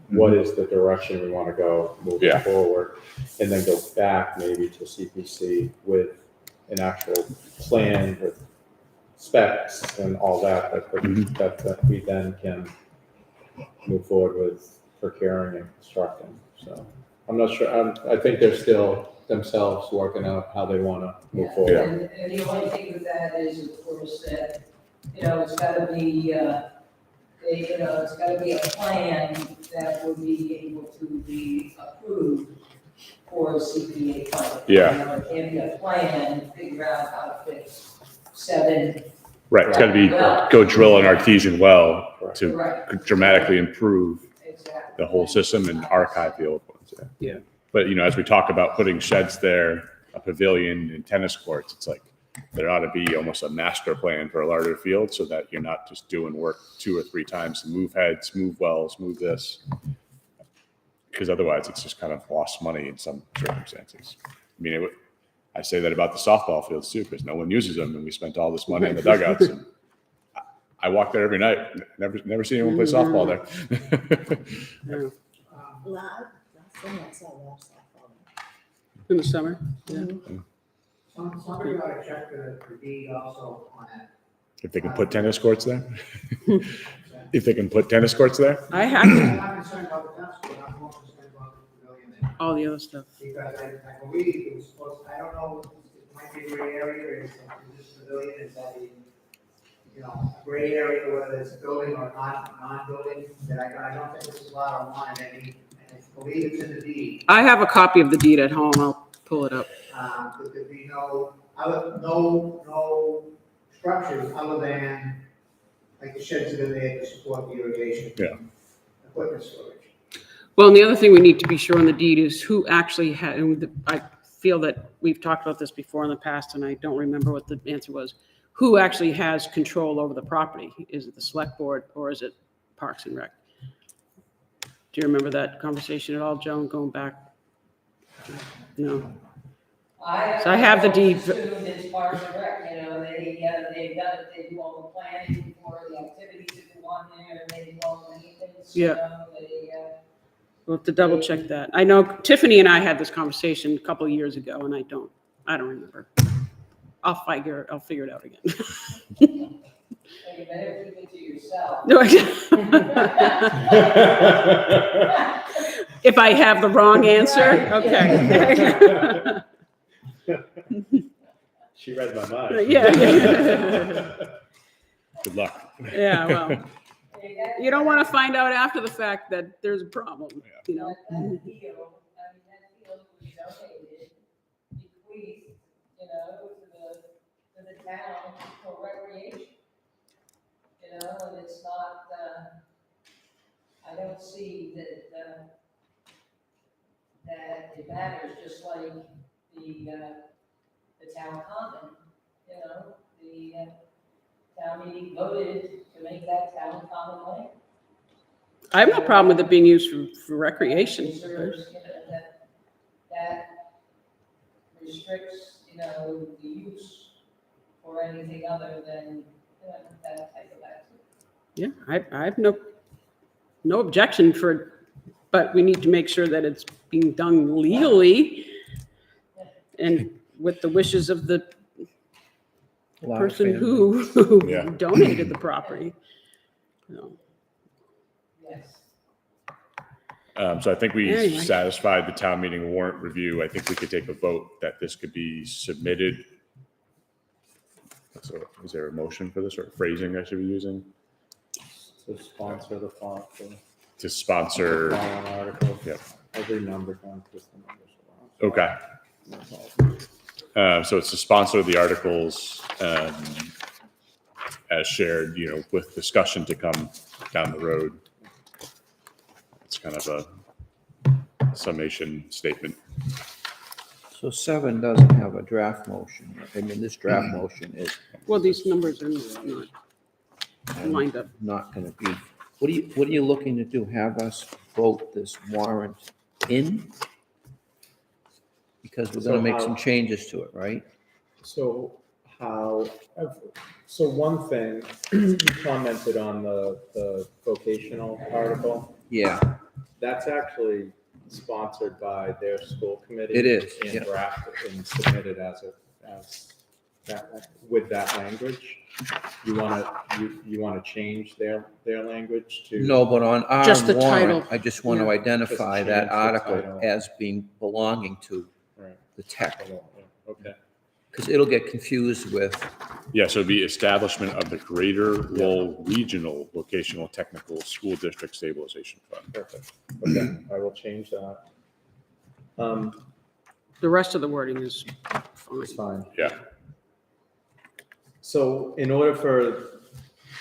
Speaker 2: what is the direction we want to go moving
Speaker 4: Yeah.
Speaker 2: forward, and then go back maybe to CPC with an actual plan with specs and all that that we then can move forward with procuring and constructing. So I'm not sure. I think they're still themselves working out how they want to move
Speaker 5: Yeah,
Speaker 2: forward.
Speaker 5: and the only thing with that is, of course, that, it's gotta be, it's gotta be a plan that would be able to be approved for CPA funding.
Speaker 4: Yeah.
Speaker 5: It can't be a plan to figure out how to fix 7.
Speaker 4: right, it's got to be go drill an artesian well to
Speaker 5: Right,
Speaker 4: dramatically improve
Speaker 5: exactly.
Speaker 4: the whole system and archive the old ones.
Speaker 1: Yeah.
Speaker 4: But, as we talk about putting sheds there, a pavilion and tennis courts, it's like there ought to be almost a master plan for a larger field so that you're not just doing work 2 or 3 times to move heads, move wells, move this. Because otherwise it's just kind of lost money in some circumstances. I mean, I say that about the softball fields too, because no one uses them and we spent all this money in the dugouts. And I walk there every night. Never seen anyone play softball there.
Speaker 1: Yeah.
Speaker 7: Last summer I saw a lot of softball.
Speaker 1: In the summer, yeah.
Speaker 6: Somebody ought to check the deed also on that.
Speaker 4: If they can put tennis courts there? If they can put tennis courts there?
Speaker 1: I have
Speaker 6: I'm not concerned about the tennis court, I'm more concerned about the pavilion there.
Speaker 1: all the other stuff.
Speaker 6: Because I believe it was supposed, I don't know, it might be a gray area, or is this pavilion, is that a, you know, a gray area, whether it's a building or not, non-building, that I don't think this is allowed online, and I believe it's in the deed.
Speaker 1: I have a copy of the deed at home. I'll pull it up.
Speaker 6: That there be no structures other than, like the sheds that are there to support the irrigation.
Speaker 4: Yeah.
Speaker 6: Equipment storage.
Speaker 1: Well, and the other thing we need to be sure on the deed is who actually had, and I feel that we've talked about this before in the past, and I don't remember what the answer was. Who actually has control over the property? Is it the select board or is it Parks and Rec? Do you remember that conversation at all, Joan, going back? No. So I have the deed.
Speaker 5: Assumed it's Parks and Rec, you know, they've done it, they do all the planning for the activities that go on there, and they do all the maintenance, you
Speaker 1: Yeah.
Speaker 5: know,
Speaker 1: We'll have to double check that. I know Tiffany and I had this conversation a couple of years ago, and I don't remember. I'll figure it out again.
Speaker 5: you better keep it to yourself.
Speaker 1: No, if I have the wrong answer, okay.
Speaker 2: She read my mind.
Speaker 1: Yeah.
Speaker 4: Good luck.
Speaker 1: Yeah, well, you don't want to find out after the fact that there's a problem, you know?
Speaker 5: That field, I mean, that field was donated, bequeathed, you know, to the town for recreation. You know, and it's not, I don't see that, that it matters, just like the town common, you know, the town meeting voted to make that town common land.
Speaker 1: I have no problem with it being used for recreation.
Speaker 5: Reserves, you know, that restricts, you know, the use for anything other than, you know, that type of activity.
Speaker 1: Yeah, I have no objection but we need to make sure that it's being done legally and with the wishes of the
Speaker 3: A lot of
Speaker 1: person
Speaker 3: family.
Speaker 1: who
Speaker 4: Yeah.
Speaker 1: donated the property. You know.
Speaker 5: Yes.
Speaker 4: So I think we
Speaker 1: Anyway.
Speaker 4: satisfied the town meeting warrant review. I think we could take a vote that this could be submitted. So is there a motion for this or phrasing I should be using
Speaker 2: So sponsor the font for
Speaker 4: to
Speaker 2: the
Speaker 4: sponsor?
Speaker 2: following article.
Speaker 4: Yep.
Speaker 2: Every number down, just the numbers.
Speaker 4: Okay.
Speaker 2: That's all.
Speaker 4: So it's to sponsor the articles as shared, you know, with discussion to come down the road. It's kind of a summation statement.
Speaker 3: So 7 doesn't have a draft motion. I mean, this draft motion is
Speaker 1: Well, these numbers are not lined up.
Speaker 3: not gonna be. What are you looking to do? Have us vote this warrant in? Because we're gonna
Speaker 2: So
Speaker 3: make
Speaker 2: how-
Speaker 3: some changes to it, right?
Speaker 2: So so one thing, you commented on the vocational article.
Speaker 3: Yeah,
Speaker 2: That's actually sponsored by their school committee.
Speaker 3: It is,
Speaker 2: And
Speaker 3: yeah.
Speaker 2: drafted and submitted as that, with that language. You wanna change their language to?
Speaker 3: no, but on our
Speaker 1: Just the
Speaker 3: warrant,
Speaker 1: title.
Speaker 3: I just want to
Speaker 1: Yeah.
Speaker 3: identify
Speaker 2: Just
Speaker 3: that
Speaker 2: change the
Speaker 3: article
Speaker 2: title.
Speaker 3: as being belonging to
Speaker 2: Right,
Speaker 3: the tech,
Speaker 2: okay.
Speaker 3: because it'll get confused with,
Speaker 4: Yeah, so it'd be establishment of the Greater Lowell Regional Vocational Technical School District Stabilization Fund.
Speaker 2: Perfect. Okay, I will change that.
Speaker 1: The rest of the wording is fine.
Speaker 2: It's fine.
Speaker 4: Yeah.
Speaker 2: So in order for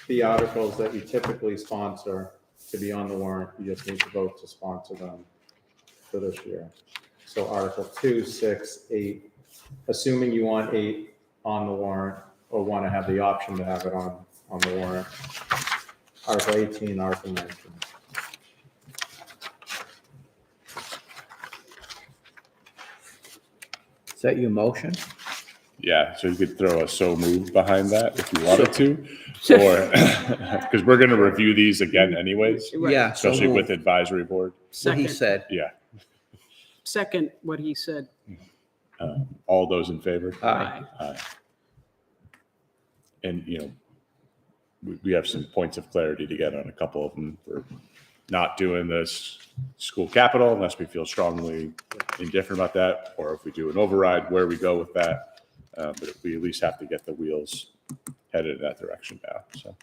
Speaker 2: the articles that you typically sponsor to be on the warrant, you just need to vote to sponsor them for this year. So Article 2, 6, 8, assuming you want 8 on the warrant or want to have the option to have it on the warrant. Article 18, Article 19.
Speaker 3: is that your motion?
Speaker 4: Yeah, so you could throw a so moved behind that if you wanted to, or, because we're going to review these again anyways,
Speaker 1: Right.
Speaker 3: Yeah, so
Speaker 4: especially with
Speaker 3: moved.
Speaker 4: advisory board.
Speaker 3: What he
Speaker 1: Second,
Speaker 3: said.
Speaker 4: Yeah.
Speaker 1: second, what he said.
Speaker 4: All those in favor?
Speaker 3: Aye.
Speaker 4: Aye. And, you know, we have some points of clarity to get on a couple of them. We're not doing this school capital unless we feel strongly indifferent about that, or if we do an override, where we go with that. But we at least have to get the wheels headed in that direction now. So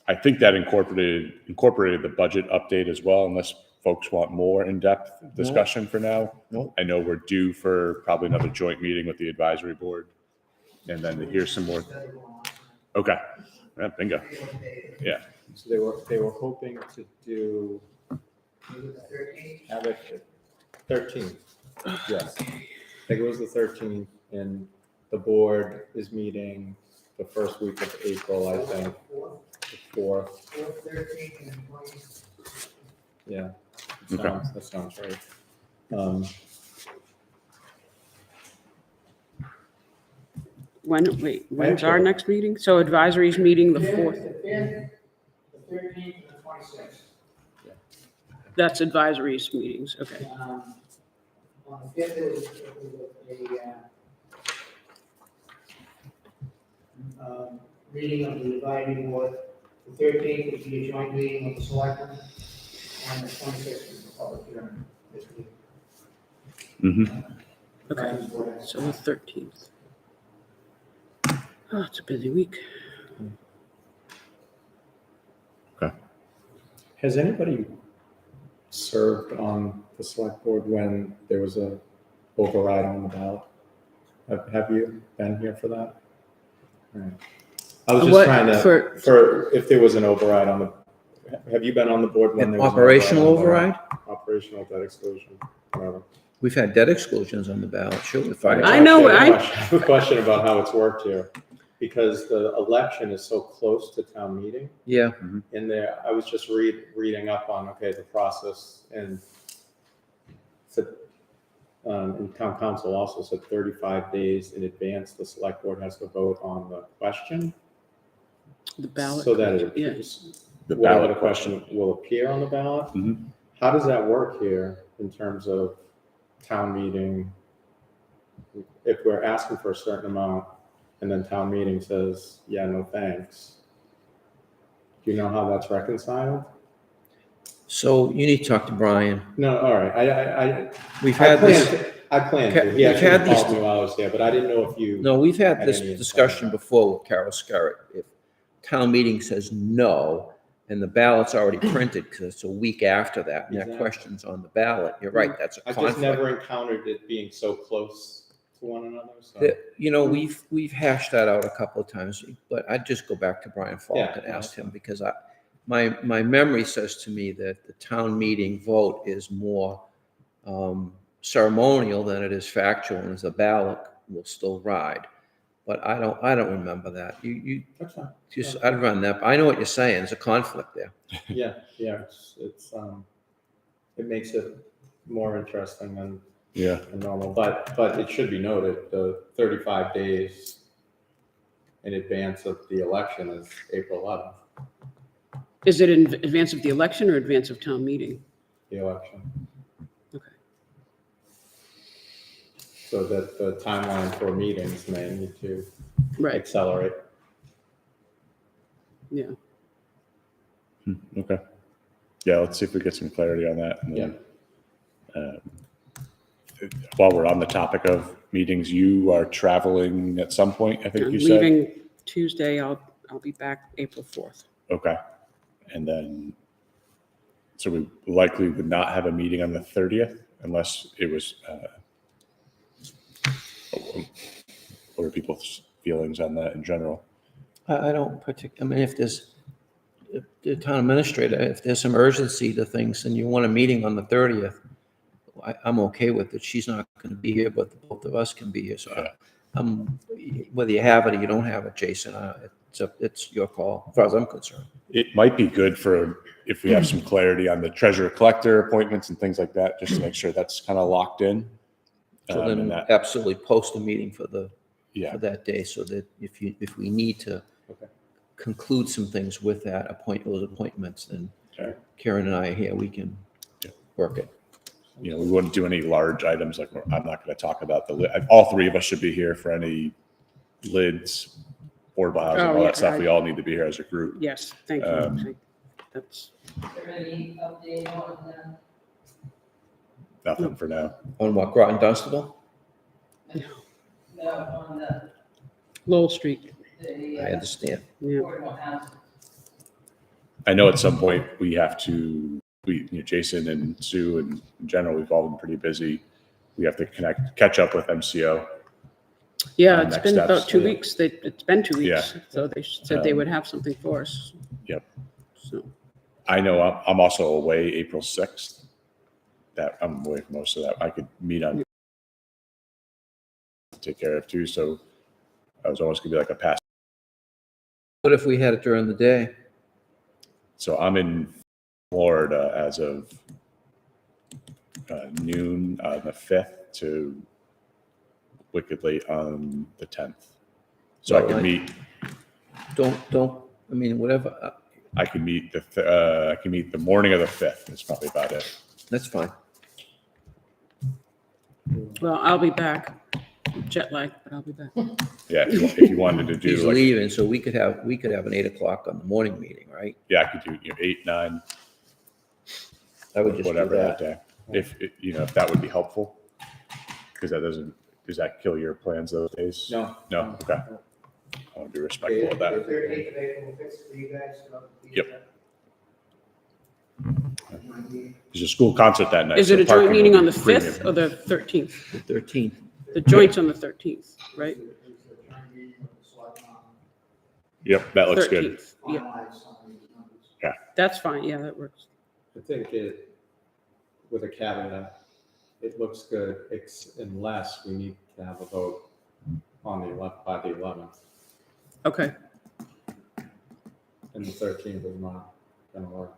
Speaker 4: I think that incorporated the budget update as well, unless folks want more in-depth discussion for now.
Speaker 3: No.
Speaker 4: I know we're due for probably another joint meeting with the advisory board, and then to hear some more. Okay, yeah, bingo. Yeah.
Speaker 2: So they were hoping to do, have it 13th. Yes. I think it was the 13th, and the board is meeting the first week of April, I think, the 4th.
Speaker 6: 13th and 20th.
Speaker 2: Yeah,
Speaker 4: Okay.
Speaker 2: that sounds right.
Speaker 1: When's our next meeting? So advisory's meeting the 4th.
Speaker 6: The 5th, the 13th, and the 26th.
Speaker 1: That's advisory's meetings, okay.
Speaker 6: On the 5th, it was a meeting of the advisory board. The 13th would be a joint meeting of the selectmen, and the 26th is the public hearing. This week.
Speaker 4: Mm-hmm.
Speaker 1: Okay, so the 13th. Oh, it's a busy week.
Speaker 4: Okay.
Speaker 2: Has anybody served on the select board when there was a override on the ballot? Have you been here for that? All right. I was just
Speaker 1: What,
Speaker 2: trying to, for if there was an override on the, have you been on the board when
Speaker 3: An
Speaker 2: there was an
Speaker 3: operational
Speaker 2: on the
Speaker 3: override?
Speaker 2: ballot? Operational debt exclusion, whatever.
Speaker 3: We've had debt exclusions on the ballot, sure, with fire.
Speaker 1: I know,
Speaker 2: I have a question about how it's worked here, because the election is so close to town meeting.
Speaker 3: Yeah,
Speaker 2: In there, I was just reading up on, okay, the process, and and town council also said 35 days in advance, the select board has to vote on the question.
Speaker 1: The ballot.
Speaker 2: So that it
Speaker 1: Yeah.
Speaker 2: appears,
Speaker 4: The
Speaker 2: whatever
Speaker 4: ballot
Speaker 2: the question will appear on the ballot.
Speaker 4: Mhm.
Speaker 2: How does that work here in terms of town meeting? If we're asking for a certain amount and then town meeting says, yeah, no thanks. Do you know how that's reconciled?
Speaker 3: so you need to talk to Brian.
Speaker 2: No, all right,
Speaker 3: We've
Speaker 2: I
Speaker 3: had this,
Speaker 2: planned to. He
Speaker 3: We've
Speaker 2: actually
Speaker 3: had these-
Speaker 2: called me while I was here, but I didn't know if you.
Speaker 3: no, we've had
Speaker 2: Had
Speaker 3: this
Speaker 2: any insight
Speaker 3: discussion
Speaker 2: on that?
Speaker 3: before with Carol Scarrett. If town meeting says no, and the ballot's already printed, because it's a week after that, and that
Speaker 2: Exactly.
Speaker 3: question's on the ballot, you're right, that's a
Speaker 2: I just
Speaker 3: conflict.
Speaker 2: never encountered it being so close to one another, so.
Speaker 3: You know, we've hashed that out a couple of times, but I'd just go back to Brian Falk
Speaker 2: Yeah,
Speaker 3: and ask him,
Speaker 2: that's
Speaker 3: because my memory says to me that the town meeting vote is more ceremonial than it is factual, and the ballot will still ride. But I don't remember that. You
Speaker 2: That's fine.
Speaker 3: just, I'd run that. I know what you're saying. There's a conflict there.
Speaker 2: Yeah, it's, it makes it more interesting than
Speaker 4: Yeah.
Speaker 2: normal, but it should be noted, the 35 days in advance of the election is April 11th,
Speaker 1: Is it in advance of the election or advance of town meeting?
Speaker 2: the election.
Speaker 1: Okay.
Speaker 2: So that the timeline for meetings may need to
Speaker 1: Right,
Speaker 2: accelerate.
Speaker 1: yeah.
Speaker 4: Okay. Yeah, let's see if we get some clarity on that. And then, while we're on the topic of meetings, you are traveling at some point, I think
Speaker 1: I'm
Speaker 4: you said?
Speaker 1: leaving Tuesday, I'll be back April 4th.
Speaker 4: Okay. And then, so we likely would not have a meeting on the 30th unless it was, what are people's feelings on that in general?
Speaker 3: I don't I mean, if the town administrator, if there's some urgency to things and you want a meeting on the 30th, I'm okay with it. She's not going to be here, but both of us can be here. So whether you have it or you don't have it, Jason, it's your call, as far as I'm concerned.
Speaker 4: It might be good if we have some clarity on the treasurer collector appointments and things like that, just to make sure that's kind of locked in.
Speaker 3: So
Speaker 4: And
Speaker 3: then
Speaker 4: that-
Speaker 3: absolutely post a meeting for
Speaker 4: Yeah,
Speaker 3: that day, so that if we need to
Speaker 2: Okay.
Speaker 3: conclude some things with those appointments, then
Speaker 4: Okay.
Speaker 3: Karen and I are here, we can work it.
Speaker 4: we wouldn't do any large items, like I'm not going to talk about all three of us should be here for any lids, affordable housing,
Speaker 1: Oh,
Speaker 4: all
Speaker 1: yeah,
Speaker 4: that stuff. We all need to be here as a group.
Speaker 1: Yes, thank you. That's,
Speaker 5: Is there any update on
Speaker 4: Nothing for now.
Speaker 3: On what, Groton Dunstable?
Speaker 5: no, on
Speaker 1: Lowell Street,
Speaker 5: the
Speaker 3: I understand.
Speaker 1: yeah.
Speaker 5: affordable housing?
Speaker 4: I know at some point we have to, Jason and Sue and in general, we've all been pretty busy. We have to catch up with MCO.
Speaker 1: Yeah,
Speaker 4: on
Speaker 1: it's
Speaker 4: next
Speaker 1: been
Speaker 4: steps.
Speaker 1: about 2 weeks. It's been 2 weeks.
Speaker 4: Yeah.
Speaker 1: So they said they would have something for us.
Speaker 4: Yep.
Speaker 1: So,
Speaker 4: I know I'm also away April 6th. That I'm away for most of that. I could meet on take care of too. So I was almost gonna be like a pass.
Speaker 3: What if we had it during the day?
Speaker 4: So I'm in Florida as of noon on the 5th to wicked late on the 10th. So I can meet.
Speaker 3: I mean, whatever,
Speaker 4: I can meet the morning of the 5th. That's probably about it.
Speaker 3: that's fine.
Speaker 1: well, I'll be back. Jet lag, but I'll be back.
Speaker 4: Yeah, if you wanted to do
Speaker 3: He's
Speaker 4: like,
Speaker 3: leaving, so we could have an 8 o'clock on the morning meeting, right?
Speaker 4: yeah, I could do 8, 9,
Speaker 3: I would just do
Speaker 4: whatever that
Speaker 3: that.
Speaker 4: day. If that would be helpful, because does that kill your plans those days?
Speaker 2: No.
Speaker 4: No, okay. I want to be respectful of that.
Speaker 6: The 13th of April will fix it for you guys.
Speaker 4: Yep. There's a school concert that night.
Speaker 1: Is
Speaker 4: so
Speaker 1: it a
Speaker 4: parking
Speaker 1: joint
Speaker 4: will
Speaker 1: meeting
Speaker 4: be
Speaker 1: on the
Speaker 4: premium.
Speaker 1: 5th or the 13th?
Speaker 3: The 13th.
Speaker 1: The joint's on the 13th, right?
Speaker 4: Yep, that looks good.
Speaker 1: 13th, yeah, that's fine, yeah, that works.
Speaker 2: I think with a caveat, it looks good unless we need to have a vote on the 11th, by the 11th,
Speaker 1: Okay,
Speaker 2: and the 13th is not gonna work.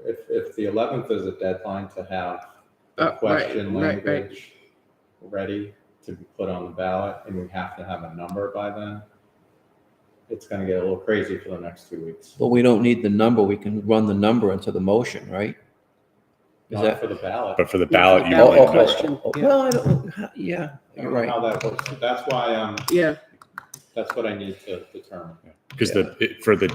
Speaker 2: If the 11th is a deadline to have the
Speaker 1: right,
Speaker 2: question
Speaker 1: right.
Speaker 2: language ready to be put on the ballot, and we have to have a number by then, it's gonna get a little crazy for the next 2 weeks.
Speaker 3: But we don't need the number. We can run the number into the motion, right? Is
Speaker 2: Not
Speaker 3: that?
Speaker 2: for the ballot.
Speaker 4: But for the ballot, you
Speaker 1: ballot
Speaker 4: only could-
Speaker 1: question. Yeah.
Speaker 3: Well, I don't, yeah,
Speaker 2: I
Speaker 3: you're
Speaker 2: don't know
Speaker 3: right.
Speaker 2: how that works. That's why,
Speaker 1: yeah,
Speaker 2: that's what I need to determine.
Speaker 4: because for the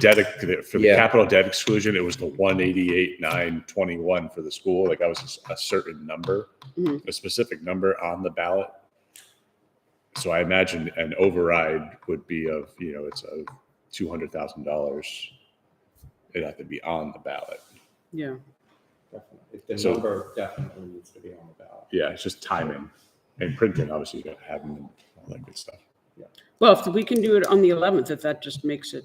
Speaker 3: Yeah.
Speaker 4: capital debt exclusion, it was the 188,921 for the school. Like that was a certain number,
Speaker 1: Mhm.
Speaker 4: a specific number on the ballot. So I imagine an override would be of, it's a $200,000. It'd have to be on the ballot.
Speaker 1: yeah.
Speaker 2: Definitely. The
Speaker 4: So-
Speaker 2: number definitely needs to be on the ballot.
Speaker 4: Yeah, it's just timing and printing. Obviously, you got to have them and all that good stuff.
Speaker 1: Well, if we can do it on the 11th, if that just makes it,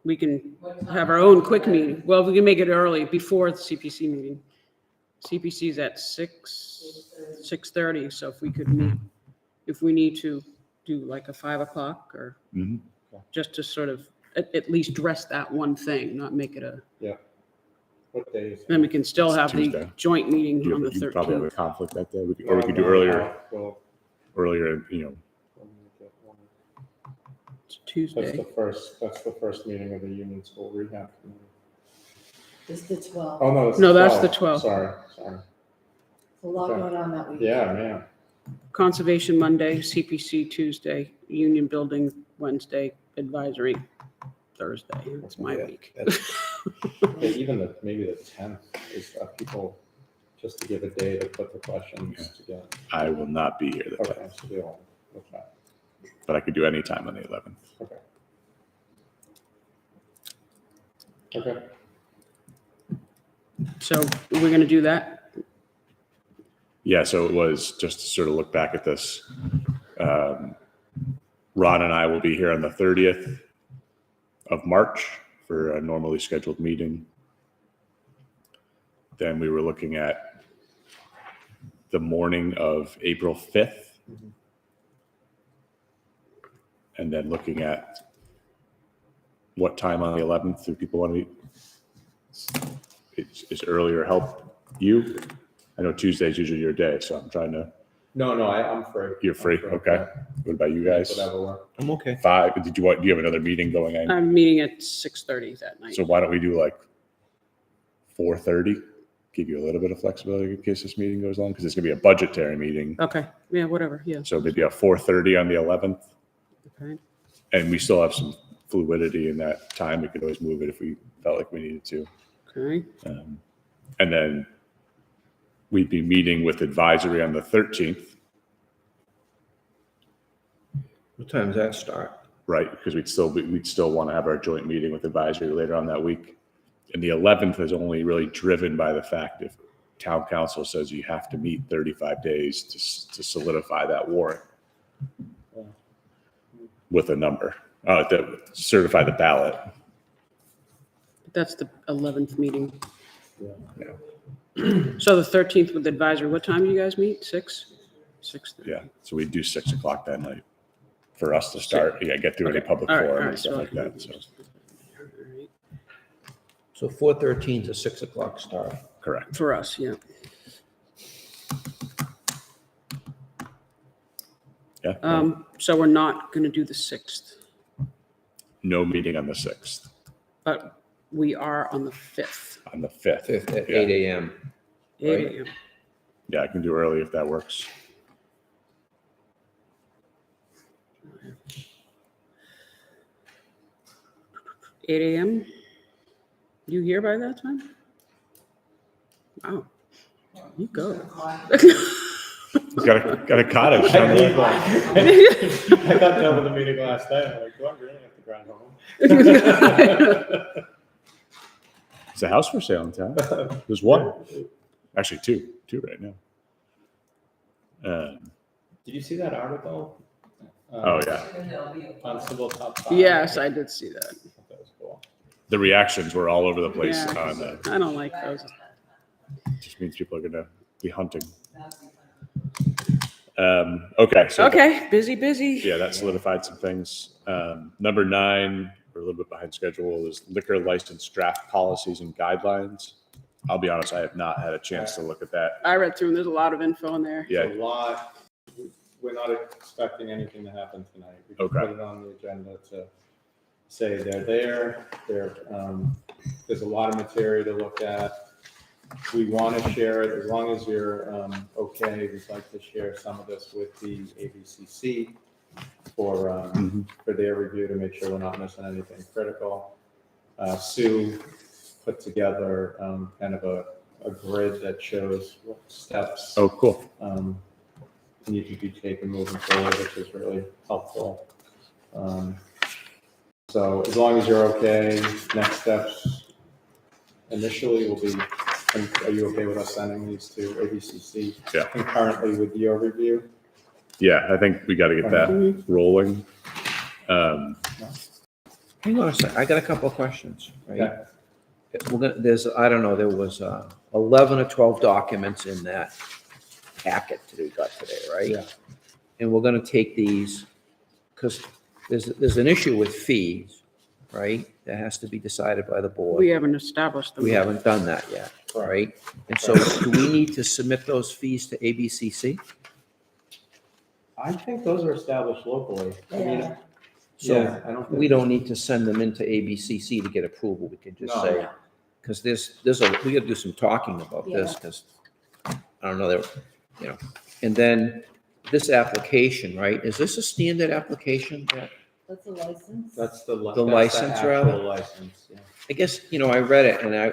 Speaker 1: we can
Speaker 5: What time?
Speaker 1: have our own quick meeting. Well, we can make it early, before the CPC meeting. CPC's at 6:30, so if we could meet, if we need to do like a 5 o'clock or
Speaker 4: Mhm.
Speaker 1: just to sort of at least dress that one thing, not make it a,
Speaker 2: What day is it?
Speaker 1: then we can still
Speaker 4: It's
Speaker 1: have the
Speaker 4: Tuesday.
Speaker 1: joint meeting on the
Speaker 4: You probably have a
Speaker 1: 13th.
Speaker 4: conflict that day, or we could do earlier,
Speaker 2: Well,
Speaker 4: earlier,
Speaker 1: It's
Speaker 2: That's
Speaker 1: Tuesday.
Speaker 2: the first meeting of the Union School Rehab Committee.
Speaker 7: It's the 12th.
Speaker 2: Oh, no. it's
Speaker 1: No, that's the
Speaker 2: 12th.
Speaker 1: 12th.
Speaker 2: Sorry.
Speaker 7: A lot
Speaker 2: okay.
Speaker 7: going on that week.
Speaker 2: Yeah, man.
Speaker 1: Conservation Monday, CPC Tuesday, Union Building Wednesday, Advisory Thursday. That's my
Speaker 3: Yeah,
Speaker 1: week.
Speaker 2: Yeah, even maybe the 10th is people, just to give a day to put the questions together.
Speaker 4: I will not be here the
Speaker 2: Okay,
Speaker 4: 10th,
Speaker 2: so we'll, okay.
Speaker 4: but I could do any time on the 11th.
Speaker 2: Okay.
Speaker 1: So we're going to do that?
Speaker 4: Yeah, so it was just to sort of look back at this. Ron and I will be here on the 30th of March for a normally scheduled meeting. Then we were looking at the morning of April 5th. And then looking at what time on the 11th do people want to meet? Is earlier help you? I know Tuesday's usually your day, so I'm trying to,
Speaker 2: No, I'm free.
Speaker 4: you're free,
Speaker 2: I'm
Speaker 4: okay. What about you guys?
Speaker 2: Whatever works.
Speaker 3: I'm okay.
Speaker 4: 5, do you have another meeting going on?
Speaker 1: I'm meeting at 6:30 that night.
Speaker 4: So why don't we do like 4:30? Give you a little bit of flexibility in case this meeting goes long, because it's gonna be a budgetary meeting.
Speaker 1: Okay, yeah, whatever, yeah,
Speaker 4: So maybe a 4:30 on the 11th.
Speaker 1: okay.
Speaker 4: And we still have some fluidity in that time. We could always move it if we felt like we needed to.
Speaker 1: Okay.
Speaker 4: And then we'd be meeting with advisory on the 13th,
Speaker 3: What time does that start?
Speaker 4: right? Because we'd still want to have our joint meeting with advisory later on that week. And the 11th is only really driven by the fact if town council says you have to meet 35 days to solidify that warrant with a number, to certify the ballot.
Speaker 1: That's the 11th meeting.
Speaker 4: Yeah.
Speaker 1: So the 13th with advisory, what time do you guys meet? 6? 6:30.
Speaker 4: Yeah. So we'd do 6 o'clock that night for us to start. Yeah, get through any public
Speaker 1: All right,
Speaker 4: forum
Speaker 1: all
Speaker 4: and
Speaker 1: right,
Speaker 4: stuff
Speaker 1: so-
Speaker 4: like that. So
Speaker 3: So 4:13 is a 6 o'clock start.
Speaker 4: correct.
Speaker 1: For us, yeah.
Speaker 4: Yeah.
Speaker 1: So we're not going to do the 6th,
Speaker 4: No meeting on the 6th.
Speaker 1: but we are on the 5th,
Speaker 4: On the 5th.
Speaker 3: 5th at
Speaker 4: Yeah.
Speaker 3: 8 a.m.
Speaker 1: 8
Speaker 3: Right.
Speaker 1: a.m.
Speaker 4: Yeah, I can do early if that works.
Speaker 1: Eight a.m. You here by that time? Wow. You go.
Speaker 4: Got a cottage.
Speaker 2: I
Speaker 4: down
Speaker 2: need
Speaker 4: there.
Speaker 2: one. I got done with the meeting last night. I'm like, do I really have to grind home?
Speaker 4: It's a house for sale in town. There's one. Actually, two right now.
Speaker 2: Did you see that article?
Speaker 4: Oh yeah.
Speaker 5: And there'll be a-
Speaker 2: Dunstable top 5.
Speaker 1: Yes, I did see that.
Speaker 2: That was cool.
Speaker 4: The reactions were all over the place
Speaker 1: Yeah.
Speaker 4: on that.
Speaker 1: I don't like those.
Speaker 4: Just means people are gonna be hunting. Okay. So
Speaker 1: Okay, busy.
Speaker 4: yeah, that solidified some things. Number 9, we're a little bit behind schedule, is liquor license draft policies and guidelines. I'll be honest, I have not had a chance to look at that.
Speaker 1: I read through and there's a lot of info in there.
Speaker 4: Yeah.
Speaker 2: A lot. We're not expecting anything to happen tonight. We just
Speaker 4: Okay.
Speaker 2: put it on the agenda to say they're there. There's a lot of material to look at. We want to share it as long as you're okay. We'd like to share some of this with the ABCC for their review to make sure we're not missing anything critical. Sue put together kind of a grid that shows what steps
Speaker 4: Oh, cool.
Speaker 2: need to be taken moving forward, which is really helpful. So as long as you're okay, next steps initially will be, are you okay with us sending these to ABCC?
Speaker 4: Yeah.
Speaker 2: Concurrently with your review?
Speaker 4: Yeah, I think we got to get that rolling.
Speaker 3: Hang on a sec. I got a couple of questions. Right?
Speaker 2: Okay.
Speaker 3: I don't know, there was 11 or 12 documents in that packet that we got today, right?
Speaker 2: Yeah.
Speaker 3: And we're going to take these, because there's an issue with fees, right? That has to be decided by the board.
Speaker 1: We haven't established them.
Speaker 3: We haven't done that yet, right? And so do we need to submit those fees to ABCC?
Speaker 2: I think those are established locally. I mean,
Speaker 7: Yeah.
Speaker 3: So
Speaker 2: yeah, I don't think.
Speaker 3: we don't need to send them into ABCC to get approval. We can just
Speaker 2: No.
Speaker 3: say, because we got to do some talking about this,
Speaker 7: Yeah.
Speaker 3: because I don't know, and then this application, right? Is this a standard application that,
Speaker 7: That's a license.
Speaker 2: That's the
Speaker 3: license,
Speaker 2: actual
Speaker 3: rather?
Speaker 2: license, yeah.
Speaker 3: I guess, I read it and I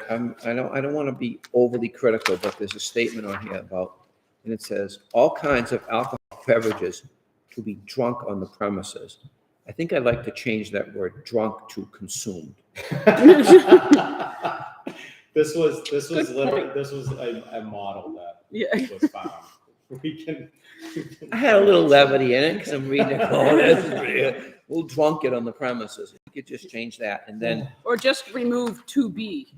Speaker 3: don't want to be overly critical, but there's a statement on here about, and it says, all kinds of alcohol beverages to be drunk on the premises. I think I'd like to change that word drunk to consumed.
Speaker 2: This was
Speaker 1: Good
Speaker 2: literally,
Speaker 1: point.
Speaker 2: this was a model that
Speaker 1: Yeah.
Speaker 2: was found. We can.
Speaker 3: I had a little levity in it because I'm reading it. Oh, this is pretty good. We'll drunk it on the premises. You could just change that and then,
Speaker 1: Or just remove 2B.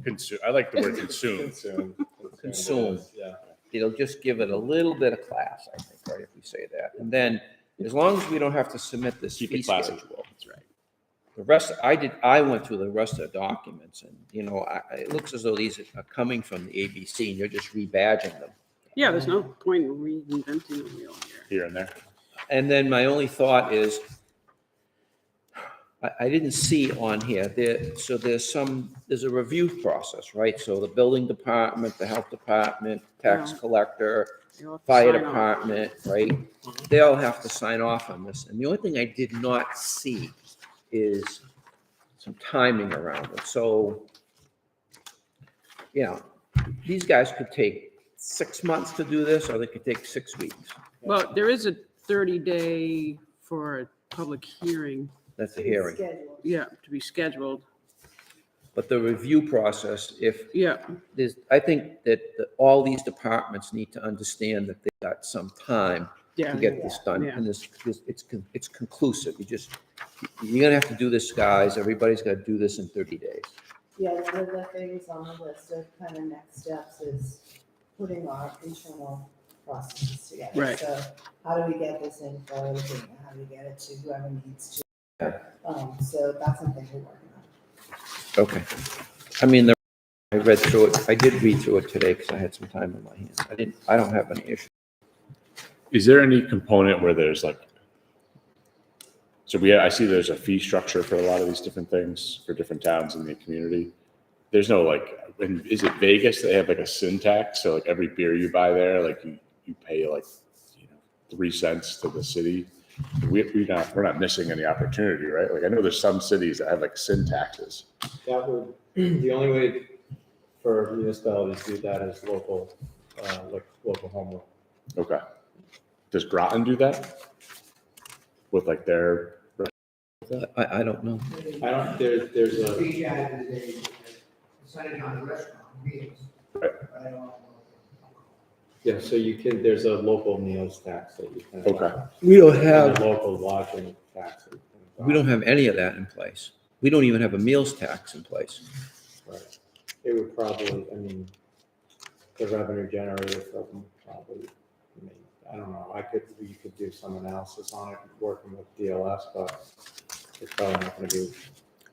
Speaker 4: Consume. I like the word consume.
Speaker 2: Consume.
Speaker 3: Consume.
Speaker 2: Yeah.
Speaker 3: it'll just give it a little bit of class, I think, right, if we say that. And then, as long as we don't have to submit this
Speaker 4: Keep
Speaker 3: fee
Speaker 4: it classy.
Speaker 3: schedule.
Speaker 4: That's right.
Speaker 3: The rest, I went through the rest of the documents and, it looks as though these are coming from the ABC and you're just rebadging them.
Speaker 1: Yeah, there's no point in reinventing the wheel here.
Speaker 4: Here and there.
Speaker 3: And then my only thought is, I didn't see on here, there's a review process, right? So the building department, the health department, tax
Speaker 1: Yeah.
Speaker 3: collector,
Speaker 1: They all have to
Speaker 3: fire
Speaker 1: sign off.
Speaker 3: department, right? They all have to sign off on this. And the only thing I did not see is some timing around it. So, you know, these guys could take 6 months to do this, or they could take 6 weeks.
Speaker 1: Well, there is a 30-day for a public hearing,
Speaker 3: That's a hearing.
Speaker 7: Scheduled.
Speaker 1: yeah, to be scheduled.
Speaker 3: But the review process, if
Speaker 1: Yeah,
Speaker 3: I think that all these departments need to understand that they've got some time
Speaker 1: yeah.
Speaker 3: to get this done.
Speaker 1: Yeah.
Speaker 3: And it's conclusive. You're gonna have to do this, guys. Everybody's gotta do this in 30 days.
Speaker 7: Yeah, one of the things on the list of kind of next steps is putting our internal processes together.
Speaker 1: Right.
Speaker 7: So how do we get this info, and how do we get it to whoever needs to? So that's something we're working on.
Speaker 3: Okay. I mean, I read through it. I did read through it today because I had some time in my hands. I don't have any issue.
Speaker 4: Is there any component where there's like, I see there's a fee structure for a lot of these different things for different towns in the community. There's no like, is it Vegas? They have like a sin tax. So like every beer you buy there, like you pay like, 3 cents to the city. We're not missing any opportunity, right? Like I know there's some cities that have like sin taxes.
Speaker 2: That would, the only way for municipalities to do that is local, like local home rule.
Speaker 4: Okay. Does Groton do that? With like their,
Speaker 3: I don't know.
Speaker 2: I don't, there's a,
Speaker 6: Fee added is a percentage on the restaurant meals.
Speaker 4: Right.
Speaker 6: But I don't know.
Speaker 2: yeah, so you can, there's a local meals tax that you can.
Speaker 4: Okay.
Speaker 3: We don't
Speaker 2: And
Speaker 3: have,
Speaker 2: a local lodging tax. that you can
Speaker 3: we don't have any of that in place. We don't even have a meals tax in place.
Speaker 2: Right. It would probably, I mean, the revenue generated from them probably, I mean, I don't know, you could do some analysis on it, working with DLS, but it's probably not gonna be.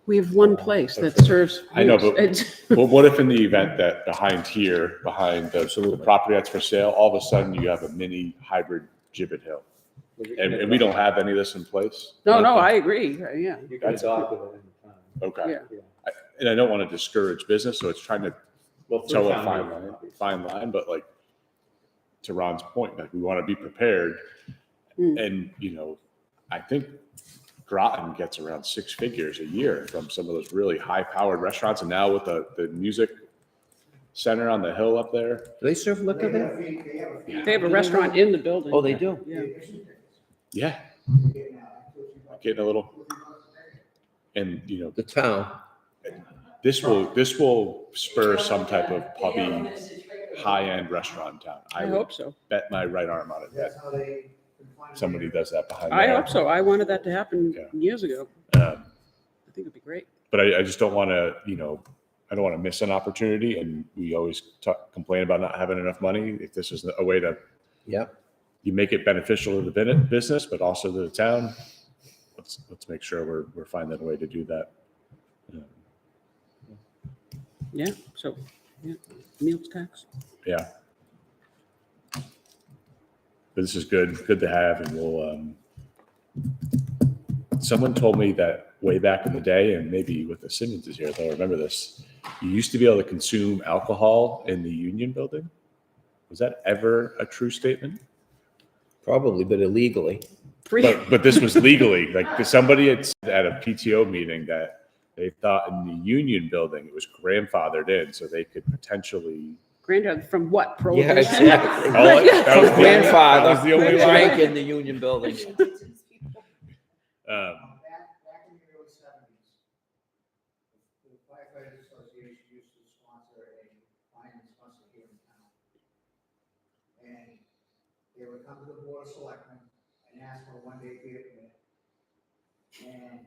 Speaker 1: We have one place that
Speaker 2: Okay.
Speaker 1: serves.
Speaker 4: I know, but-
Speaker 1: It's-
Speaker 4: well, what if in the event that behind the property that's for sale, all of a sudden you have a mini hybrid Gibbet Hill? And we don't have any of this in place?
Speaker 1: No, I agree, yeah.
Speaker 2: You can adopt it at any time.
Speaker 4: Okay.
Speaker 1: Yeah.
Speaker 4: And I don't want to discourage business, so it's trying to
Speaker 2: Well,
Speaker 4: tell a
Speaker 2: town meeting,
Speaker 4: fine line, but like, to Ron's point, like, we want to be prepared.
Speaker 1: Mm.
Speaker 4: And, I think Groton gets around 6 figures a year from some of those really high-powered restaurants, and now with the music center on the hill up there.
Speaker 3: Do they serve liquor
Speaker 6: They
Speaker 3: there?
Speaker 6: have a fee, they have a fee.
Speaker 1: They have a restaurant in the building.
Speaker 3: Oh, they do?
Speaker 1: Yeah.
Speaker 4: Yeah, getting a little, and,
Speaker 3: The town.
Speaker 4: this will spur some type of pubby, high-end restaurant in town.
Speaker 1: I
Speaker 4: would
Speaker 1: hope so.
Speaker 4: bet my right arm on it, that
Speaker 6: That's how they. can find
Speaker 4: somebody does that behind
Speaker 1: I
Speaker 4: there.
Speaker 1: hope so. I wanted that to happen
Speaker 4: Yeah.
Speaker 1: years ago.
Speaker 4: Um,
Speaker 1: I think it'd be great.
Speaker 4: But I just don't want to, I don't want to miss an opportunity, and we always complain about not having enough money. If this is a way to,
Speaker 3: Yep.
Speaker 4: you make it beneficial to the business, but also to the town, let's make sure we're finding a way to do that.
Speaker 1: Yeah, so, yeah, meals tax.
Speaker 4: Yeah. But this is good to have, and we'll, someone told me that way back in the day, and maybe with the Simmonses here, they'll remember this, you used to be able to consume alcohol in the Union Building. Was that ever a true statement?
Speaker 3: Probably, but illegally.
Speaker 4: But this was legally, like somebody had said at a PTO meeting that they thought in the Union Building, it was grandfathered in, so they could potentially.
Speaker 1: Grandfather, from what,
Speaker 3: Yeah,
Speaker 1: prohibition?
Speaker 3: exactly.
Speaker 4: Oh, that was the-
Speaker 3: Grandfather,
Speaker 4: that was the only line.
Speaker 3: drank in the Union Building.
Speaker 4: Um,
Speaker 6: Back in the early 70s, the firefighters association used to sponsor a finance sponsor here in town. And they would come to the board of selectmen and ask for a one-day beer permit. And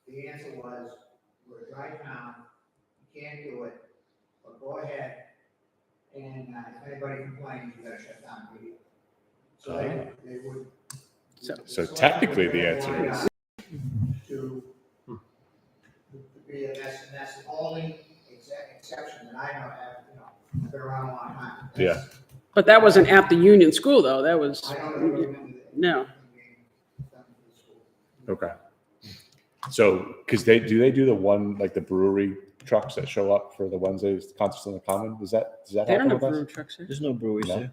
Speaker 6: the answer was, we're a dry town, you can't do it, but go ahead. And if anybody complains, you gotta shut down the meeting. So they would.
Speaker 4: So technically the answer is.
Speaker 6: To be, and that's the only exception that I know have, I've been around a long time.
Speaker 4: Yeah.
Speaker 1: But that wasn't at the Union School, though. That was,
Speaker 6: I don't remember that.
Speaker 1: no.
Speaker 4: Okay. So, because they do the one, like the brewery trucks that show up for the Wednesdays, concerts on the Common? Does that
Speaker 1: They
Speaker 4: happen
Speaker 1: don't have
Speaker 4: with
Speaker 1: brew
Speaker 4: us?
Speaker 1: trucks there.
Speaker 3: There's no breweries
Speaker 4: No.
Speaker 3: there.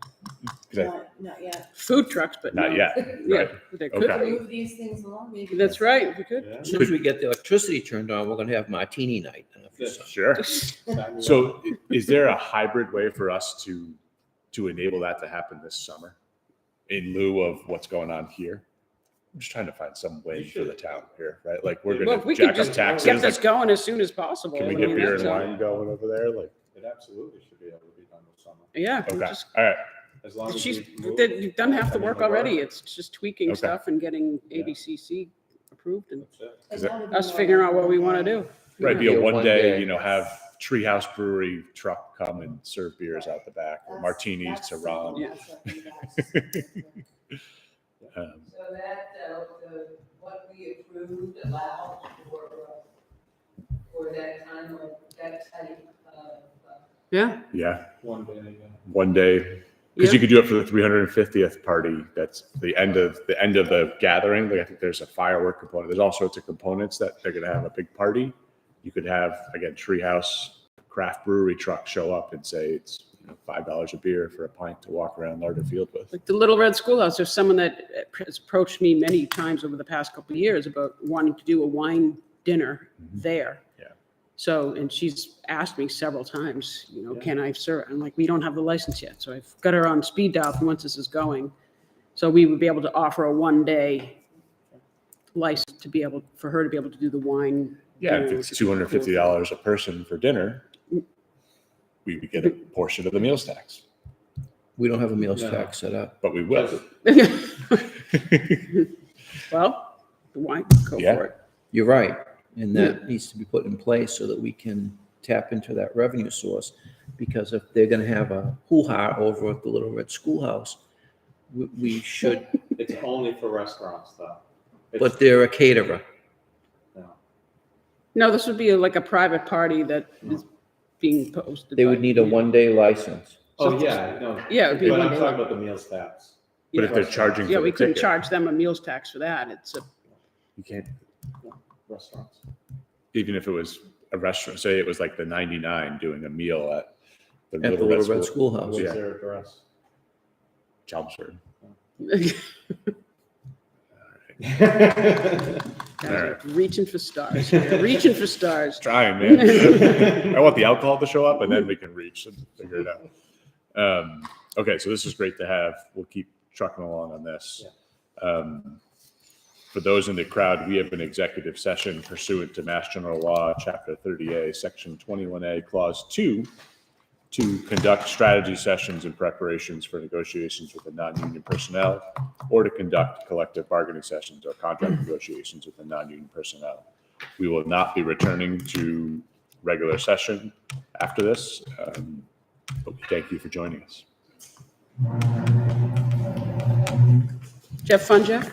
Speaker 4: 'Cause I-
Speaker 7: Not yet.
Speaker 1: Food trucks, but
Speaker 4: Not
Speaker 1: no.
Speaker 4: yet,
Speaker 1: Yeah,
Speaker 4: right?
Speaker 1: but they could
Speaker 4: Okay.
Speaker 1: be.
Speaker 7: Move these things along, maybe.
Speaker 1: That's right, we could.
Speaker 2: Yeah.
Speaker 3: As soon as we get the electricity turned on, we're gonna have martini night.
Speaker 4: Sure. So is there a hybrid way for us to enable that to happen this summer in lieu of what's going on here? I'm just trying to find some way for the town here, right? Like we're
Speaker 1: Well,
Speaker 4: gonna
Speaker 1: if we could
Speaker 4: jack up
Speaker 1: just
Speaker 4: taxes.
Speaker 1: get this
Speaker 4: Like,
Speaker 1: going as soon as possible.
Speaker 4: can we
Speaker 1: I
Speaker 4: get
Speaker 1: mean,
Speaker 4: beer
Speaker 1: that's,
Speaker 4: and wine going over there? Like,
Speaker 2: It absolutely should be able to be done this summer.
Speaker 1: Yeah, we
Speaker 4: okay,
Speaker 1: just,
Speaker 4: all right.
Speaker 2: As long as
Speaker 1: she's,
Speaker 2: we move,
Speaker 1: you've done half the
Speaker 2: I mean,
Speaker 1: work
Speaker 2: the
Speaker 1: already. It's just tweaking
Speaker 4: Okay.
Speaker 1: stuff and getting
Speaker 2: Yeah.
Speaker 1: ABCC approved and
Speaker 2: That's it.
Speaker 4: Is it-
Speaker 1: us figuring out what we want to do.
Speaker 4: Right, be
Speaker 3: Yeah,
Speaker 4: a
Speaker 3: one
Speaker 4: one day,
Speaker 3: day.
Speaker 4: you know, have Treehouse Brewery truck come and serve beers out the back, or martinis to Ron.
Speaker 1: Yeah.
Speaker 4: Um,
Speaker 5: So that, what we approved allowed for that time of, that type of,
Speaker 1: Yeah,
Speaker 4: Yeah,
Speaker 2: One day,
Speaker 4: one day, because
Speaker 1: Yeah.
Speaker 4: you could do it for the 350th party. That's the end of the gathering. Like, I think there's a firework component. There's all sorts of components that they're gonna have a big party. You could have, again, Treehouse Craft Brewery truck show up and say it's, you know, $5 a beer for a pint to walk around Larder Field with.
Speaker 1: like the Little Red Schoolhouse, there's someone that has approached me many times over the past couple of years about wanting to do a wine dinner there.
Speaker 4: Yeah.
Speaker 1: So, and she's asked me several times, you know,
Speaker 2: Yeah.
Speaker 1: can I serve? I'm like, we don't have the license yet. So I've got her on speed dial for once this is going. So we would be able to offer a 1-day license to be able, for her to be able to do the wine.
Speaker 4: Yeah,
Speaker 1: dinner,
Speaker 4: if
Speaker 1: which
Speaker 4: it's
Speaker 1: would be cool.
Speaker 4: $250 a person for dinner, we would get a portion of the meals tax,
Speaker 3: We don't have a meals
Speaker 2: No.
Speaker 3: tax set up.
Speaker 4: but we will.
Speaker 1: Well, the wine, go
Speaker 4: Yeah.
Speaker 1: for it.
Speaker 3: You're right, and that needs to be put in place so that we can tap into that revenue source. Because if they're gonna have a hoo-ha over at the Little Red Schoolhouse, we should,
Speaker 2: It's only for restaurants though.
Speaker 3: but they're a caterer.
Speaker 2: No.
Speaker 1: No, this would be like a private party that is being posted.
Speaker 3: They
Speaker 1: by-
Speaker 3: would need a one-day license.
Speaker 2: Oh, yeah, no.
Speaker 1: Yeah, it'd be
Speaker 2: But
Speaker 1: one
Speaker 2: I'm
Speaker 1: day.
Speaker 2: talking about the meals tax.
Speaker 4: But if they're
Speaker 1: Yeah.
Speaker 4: charging
Speaker 1: Yeah,
Speaker 4: for
Speaker 1: we
Speaker 4: the
Speaker 1: couldn't
Speaker 4: ticket,
Speaker 1: charge them a meals tax for that. It's a,
Speaker 4: you can't,
Speaker 2: Restaurants.
Speaker 4: even if it was a restaurant, say it was like the 99 doing a meal at the
Speaker 3: At the Little Red Schoolhouse.
Speaker 2: What's
Speaker 4: Yeah.
Speaker 2: their address?
Speaker 4: Chelmsford.
Speaker 1: Guys are reaching for stars. here, reaching for stars.
Speaker 4: Trying, man. I want the alcohol to show up and then we can reach and figure it out. Okay, so this is great to have. We'll keep trucking along on this. For those in the crowd, we have an executive session pursuant to Mass General Law, Chapter 30A, Section 21A, Clause 2, to conduct strategy sessions and preparations for negotiations with the non-union personnel, or to conduct collective bargaining sessions or contract negotiations with the non-union personnel. We will not be returning to regular session after this, but we thank you for joining us.
Speaker 1: Did you have fun, Jeff?